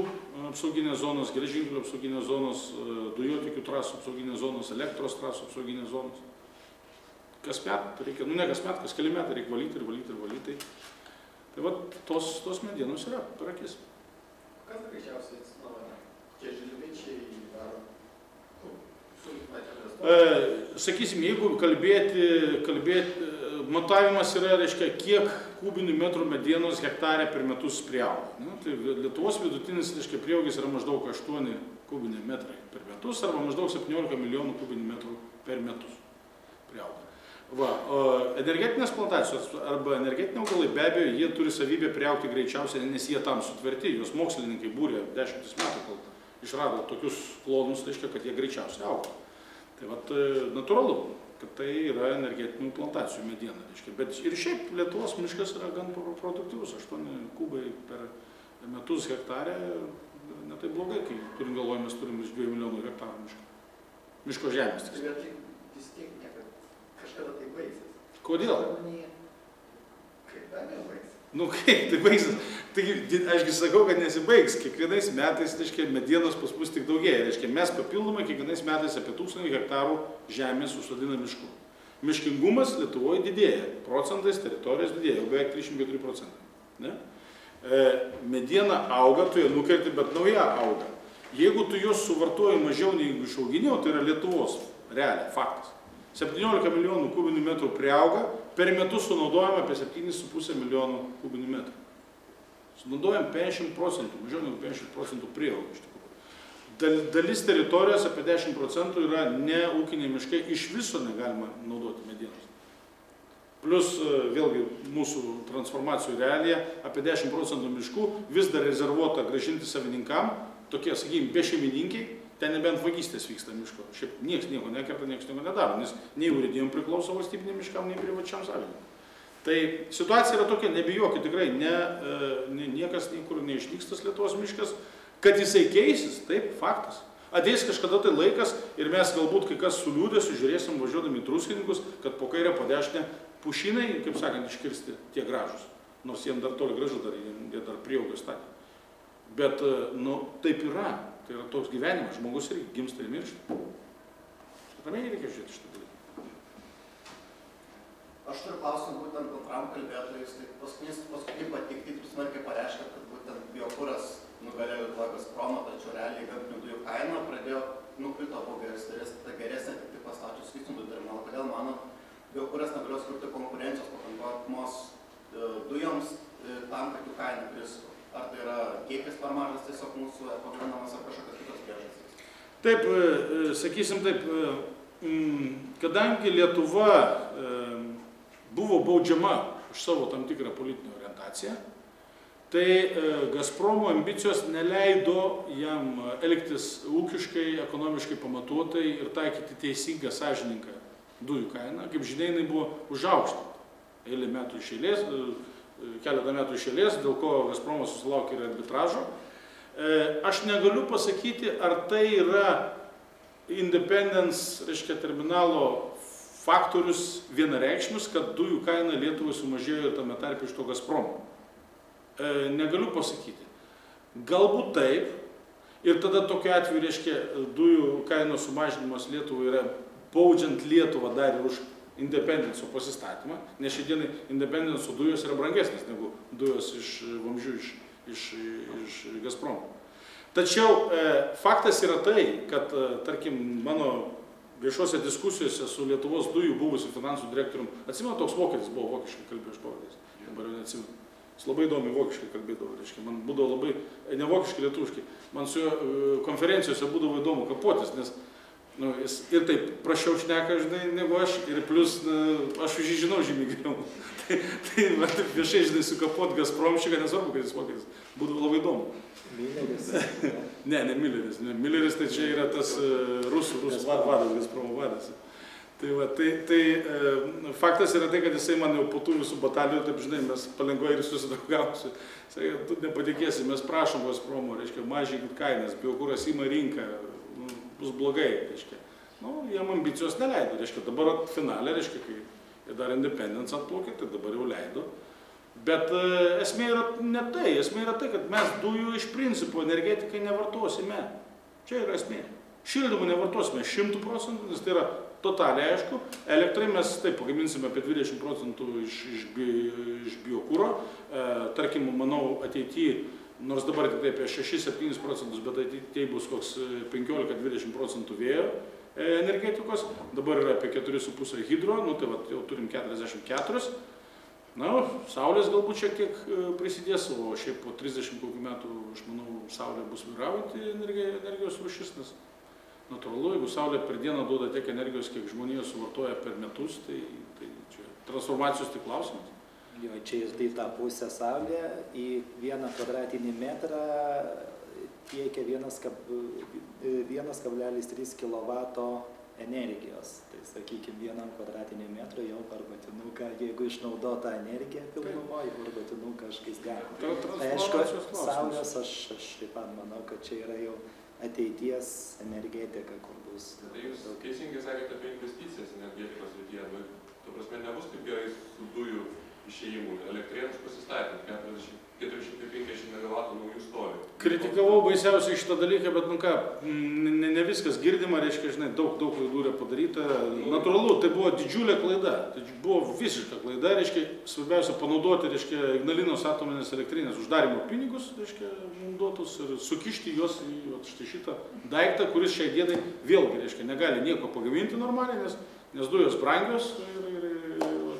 C: apsauginės zonos, geležinkelių apsauginės zonos, dujotiekių trasų apsauginės zonos, elektros trasų apsauginės zonos. Kasmet reikia, ne kasmet, kas keli metai reikia valyti ir valyti ir valyti. Tai va, tos medienos yra per akis.
F: Kas greičiausiai atsinaujina? Čia žilvičiai ar
C: sakysim, jeigu kalbėti, matavimas yra, reiškia, kiek kubinių metrų medienos hektarė per metus priauga. Tai Lietuvos vidutinis, reiškia, prieaugis yra maždaug 8 kubiniai metrai per metus arba maždaug 17 milijonų kubinių metrų per metus priauga. Va, energetinės plantacijos arba energetiniai augalai, be abejo, jie turi savybę priaugti greičiausiai, nes jie tam sutverti, jos mokslininkai būrė 10 metų, kol išrado tokius klonus, reiškia, kad jie greičiausiai auga. Tai vat, natūralu, kad tai yra energetinių plantacijų mediena, reiškia. Bet ir šiaip Lietuvos miškas yra gan produktyvus, 8 kubai per metus hektarė, ne tai blogai, kai turim galvoje, mes turim iš 2 milijonų hektarų miško žemės.
F: Bet vis tiek niekad kažkada tai baigsis.
C: Kodėl?
F: Kaip be abejo baigsis.
C: Nu kaip, tai baigsis. Taigi, ašgi sakau, kad nesibaigs. Kiekvienais metais, reiškia, medienos pas mus tik daugėja. Reiškia, mes papildomai kiekvienais metais apie 1000 hektarų žemės susodina miškų. Miškingumas Lietuvoje didėja. Procentais teritorijos didėja, jau beveik 34%. Ne? Mediena auga, tu ją nukerti, bet nauja auga. Jeigu tu jos suvartoji mažiau negu išauginėjau, tai yra Lietuvos realiai faktas. 17 milijonų kubinių metrų priauga, per metus sunaudojame apie 7,5 milijonų kubinių metrų. Sunaudojam 50%, mažiau negu 50% prieaugą iš tikrųjų. Dalis teritorijos apie 10% yra ne ūkiniai miškai, iš viso negalima naudoti medienos. Plus, vėlgi, mūsų transformacijų realija, apie 10% miškų vis dar rezervuota grąžinti savininkam, tokie, sakykime, bešeimininkiai, ten nebent vagystės vyksta miško. Šiaip nieks nieko nekerta, nieks nieko nedaro, nes nei urėdijom priklauso valstybiniam miškam, nei privačiam savininkam. Tai situacija yra tokia, nebijokit, tikrai, niekas niekur neišnykstas Lietuvos miškas, kad jisai keisis, taip, faktas. Ateis kažkada tai laikas ir mes galbūt kai kas su liūdėsiu žiūrėsim važiuodami į Druskininkus, kad po kairę, po dešinę pušynai, kaip sakant, iškirsti tie gražus. Nors jiems dar toli gražu, jie dar prieaugio stadija. Bet, nu, taip yra. Tai yra toks gyvenimas, žmogus irgi gimsta ir miršta. Ramiai reikia žiūrėti šitą dalyką.
F: Aš turiu klausimą būtent antram kalbėtojus. Tai paskutinį patikti smarkiai pareiškia, kad būtent biokuras nugalėjo Gazpromą, tačiau realiai gamtinių dujų kaina pradėjo nukrito po geresnė tik pastačius skystintų terminalą. Kodėl mano biokuras negalėjo skurti konkurencijos pakankamos dujoms tam, kad jų kaina kristų? Ar tai yra kiekis per mažas tiesiog mūsų ekonominimas ar kažkokios kitos priežastys?
C: Taip, sakysim taip, kadangi Lietuva buvo baudžiama už savo tam tikrą politinę orientaciją, tai Gazpromo ambicijos neleido jam elgtis ūkiškai, ekonomiškai pamatuotai ir taikyti teisingą, sąžininką dujų kainą. Kaip žinia, jinai buvo užaukštinta eilę metų iš eilės, keletą metų iš eilės, dėl ko Gazpromas susilaukė ir arbitražo. Aš negaliu pasakyti, ar tai yra independence, reiškia, terminalo faktorius vienareikšmis, kad dujų kaina Lietuvai sumažėjo ir tame tarpe iš to Gazpromo. Negaliu pasakyti. Galbūt taip. Ir tada tokiu atveju, reiškia, dujų kainos sumažinimas Lietuvai yra baudžiant Lietuvą dar ir už independenso pasistatymą, nes šiandienai independenso dujos yra brangesnės negu dujos iš vamzdžių iš Gazpromo. Tačiau faktas yra tai, kad, tarkim, mano viešose diskusijose su Lietuvos dujų buvusiu finansų direktorium, atsimenu, toks vokietis buvo, vokiškai kalbėjo, aš pavadės, dabar jau neatsimenu. Jis labai įdomiai vokiškai kalbėdavo, reiškia, man būdavo labai, ne vokiškai, lietuviškai, man su jo konferencijose būdavo įdomu kapotis, nes nu, jis ir taip prašiau šneka, žinai, negu aš, ir plus aš už jį žinau žymiai geriau. Tai viešai, žinai, sukapot Gazpromščiką, nesvarbu, kad jis vokietis, būdavo labai įdomu.
B: Milleris?
C: Ne Milleris. Milleris tai čia yra tas rusų vadas, Gazpromo vadas. Tai faktas yra tai, kad jisai man jau po tų visų batalijų, taip žinai, mes palengvai ir susidraugausiu. Sakė, tu nepatikėsi, mes prašom Gazpromo, reiškia, mažinkit kainas, biokuras ima rinką, bus blogai, reiškia. Nu, jam ambicijos neleido, reiškia, dabar finalė, reiškia, kai jie dar independence atplaukė, tai dabar jau leido. Bet esmė yra ne tai, esmė yra tai, kad mes dujų iš principo energetikai nevartosime. Čia yra esmė. Šildymų nevartosime 100%, nes tai yra totaliai aišku. Elektrai mes taip pagaminsime apie 20% iš biokūro. Tarkim, manau, ateityje, nors dabar tik apie 6-7%, bet ateityje bus koks 15-20% vėjo energetikos. Dabar yra apie 4,5 hidro, nu tai va, jau turim 44. Na, saulės galbūt šiek tiek prisidės, o šiaip po 30 kokių metų, aš manau, saulė bus vyraujanti energijos rūšis, nes natūralu, jeigu saulė per dieną duoda tiek energijos, kiek žmonija suvartoja per metus, tai čia transformacijos tik klausimas.
B: Jo, čia ir tai tą pusę saulė į 1 kvadratinį metrą tiekia 1,3 kW energijos. Tai sakykime, 1 kvadratinį metrą jau per batinuką, jeigu išnaudota energija pilnumoj, per batinuką kažkas gali. Tai aišku, saulės aš taip pat manau, kad čia yra jau ateities energetika, kur bus.
G: Tai jūs teisingai sakėte apie investicijas energetikos srityje. Ta prasme, nebus taip gerai su dujų išėjimų. Elektrėnus pasistatėm 450 MW naujų stovių.
C: Kritikavau baisiausiai šitą dalyką, bet nu ką, ne viskas girdima, reiškia, žinai, daug klaidų yra padaryta. Natūralu, tai buvo didžiulė klaida. Tai buvo visiška klaida, reiškia, svarbiausia panaudoti, reiškia, Ignalinos atominės elektrinės uždarimo pinigus, reiškia, duotus ir sukišti juos į štai šitą daiktą, kuris šiai dienai vėlgi, reiškia, negali nieko pagaminti normaliai, nes dujos brangios ir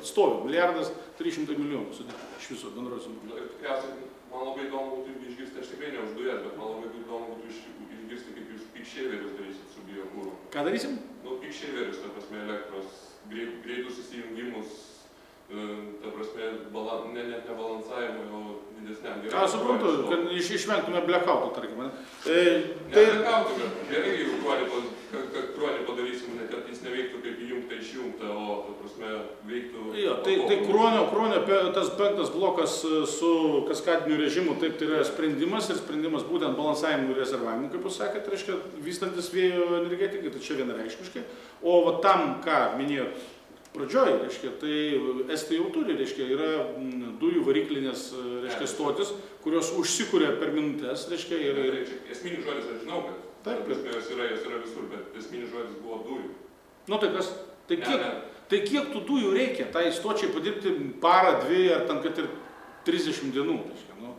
C: stovi milijardas 300 milijonų sudėti iš viso bendros sumos.
G: Ir tikriausiai man labai įdomu būtų išgirsti, aš tikrai ne už dujas, bet man labai įdomu būtų išgirsti, kaip jūs pikšėverius darysit su biokūru.
C: Ką darysim?
G: Nu, pikšėverius, ta prasme, elektros, greitus įsijungimus, ta prasme, net ne balansavimui, o didesniam.
C: Aš suprantu, kad išvengtume blackoutų, tarkim.
G: Ne blackoutų, gerai, jeigu kruonį padarysim, kad jis neveiktų kaip įjungta išjungta, o, ta prasme, veiktų...
C: Jo, tai kruonio, tas 5 blokas su kaskadiniu režimu, taip, tai yra sprendimas ir sprendimas būtent balansavimui ir rezervavimui, kaip jūs sakėt, reiškia, vystantis vėjo energetikai, tai čia vienareikšmiškai. O va tam, ką minėjot pradžioj, reiškia, tai Estija jau turi, reiškia, yra dujų variklinės, reiškia, stotis, kurios užsikuria per minutės, reiškia, ir...
G: Esminis žodis, aš žinau, kad jos yra visur, bet esminis žodis buvo dujų.
C: Nu tai kas, tai kiek tų dujų reikia, tai stočiai padirbti parą, 2 ar tam, kad ir 30 dienų, reiškia, nu.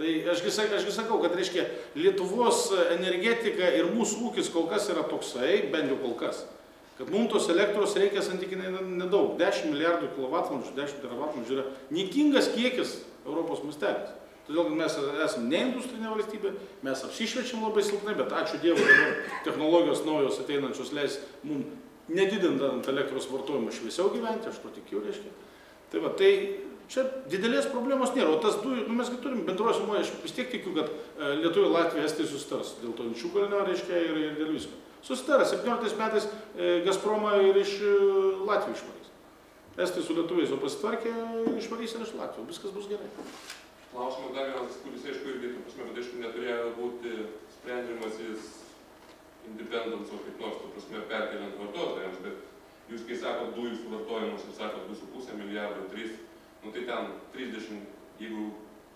C: Tai ašgi sakau, kad, reiškia, Lietuvos energetika ir mūsų ūkis kol kas yra toksai, bent jau kol kas, kad mums tos elektros reikia santykinai nedaug, 10 milijardų kilovatvalandžių, 10 teravatvalandžių yra niekingas kiekis Europos mastelis. Todėl, kad mes esame ne industrinė valstybė, mes apsišviečiam labai silpnai, bet ačiū Dievui, dabar technologijos naujos ateinančios leis mums nedidinant elektros vartojimą šviesiau gyventi, aš to tikiu, reiškia. Tai va, tai čia didelės problemos nėra, o tas dujų, nu mes turim bendroje sumoje, aš vis tiek tikiu, kad Lietuva, Latvija, Estija susitars dėl to Inčiukalnio, reiškia, ir dėl visko. Susitaras, 17 metais Gazpromą ir iš Latvijos išvarys. Estai su lietuviais jau pasitvarkė, išvarys ir iš Latvijos, viskas bus gerai.
G: Klausimas dar vienas, kuris aišku irgi, prasme, bet aišku neturėjo būti sprendžiamas jis independence, o kaip nors, prasme, perkeliant vartotojams, bet jūs, kai sakot dujų suvartojimus ir sakot 2,5 milijardų, 3, nu tai ten 30, jeigu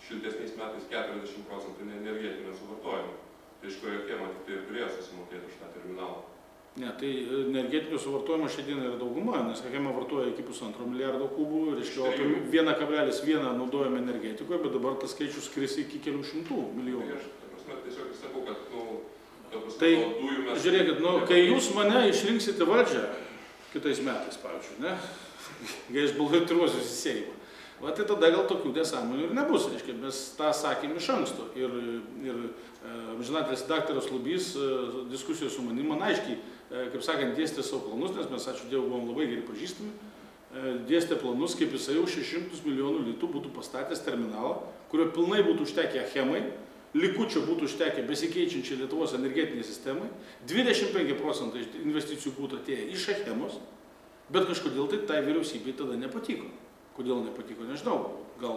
G: šiltesniais metais 40% energetinio suvartojimo. Tai iš ko Achema tik tai ir turėjo susimokėti už tą terminalą.
C: Ne, tai energetinio suvartojimo šiandien yra dauguma, nes Achema vartoja iki 1,5 milijardo kubų, reiškia, 1,1 naudojame energetikoje, bet dabar tas skaičius skris iki kelių šimtų milijonų.
G: Tai aš, ta prasme, tiesiog sakau, kad, nu, ta prasme,
C: tai,
G: dujų mes...
C: Žiūrėkit, nu, kai jūs mane išrinksite valdžią, kitais metais, pavyzdžiui, ne, kai aš balsuosiu į Seimą, va, tai tada gal tokių nesąmonių ir nebus, reiškia, mes tą sakėm iš anksto. Ir amžinatilsį daktaras Lubys diskusijos su manim man aiškiai, kaip sakant, dėstė savo planus, nes mes, ačiū Dievui, buvom labai gerai pažįstami, dėstė planus, kaip jisai už 600 milijonų litų būtų pastatęs terminalą, kurio pilnai būtų užtekę Achemai, likučio būtų užtekę besikeičiančiai Lietuvos energetiniai sistemai, 25% investicijų būtų atėję iš Achemos, bet kažkodėl tai vyriausybei tada nepatiko. Kodėl nepatiko, nežinau, gal,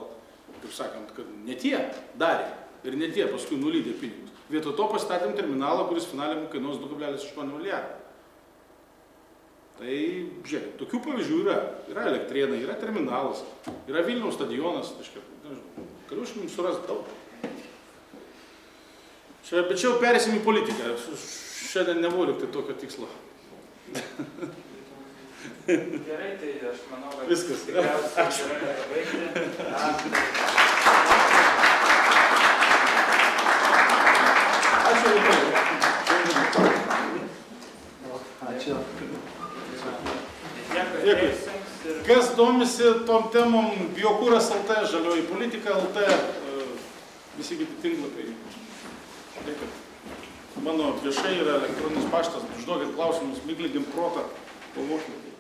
C: kaip sakant, kad ne tie darė ir ne tie paskui nulydė pinigus. Vietoj to pastatėm terminalą, kuris finaliai kainuos 2,8 milijardų. Tai, žiūrėk, tokių pavyzdžių yra. Yra Elektrėnai, yra terminalas, yra Vilniaus stadionas, galiu aš jums surasti daug. Bet čia jau perėsim į politiką. Šiandien nevoliu tai tokio tikslo.
A: Gerai, tai aš manau, kad
C: viskas.
A: Tikriausiai gerai baigti.
C: Ačiū labai.
B: Ačiū.
C: Dėkui. Kas domisi tom temom, Biokūras LT, Žalioji politika LT, visi kiti tinklapiai. Mano viešai yra elektroninis paštas, užduokit klausimus, migligim protą, pamokykit.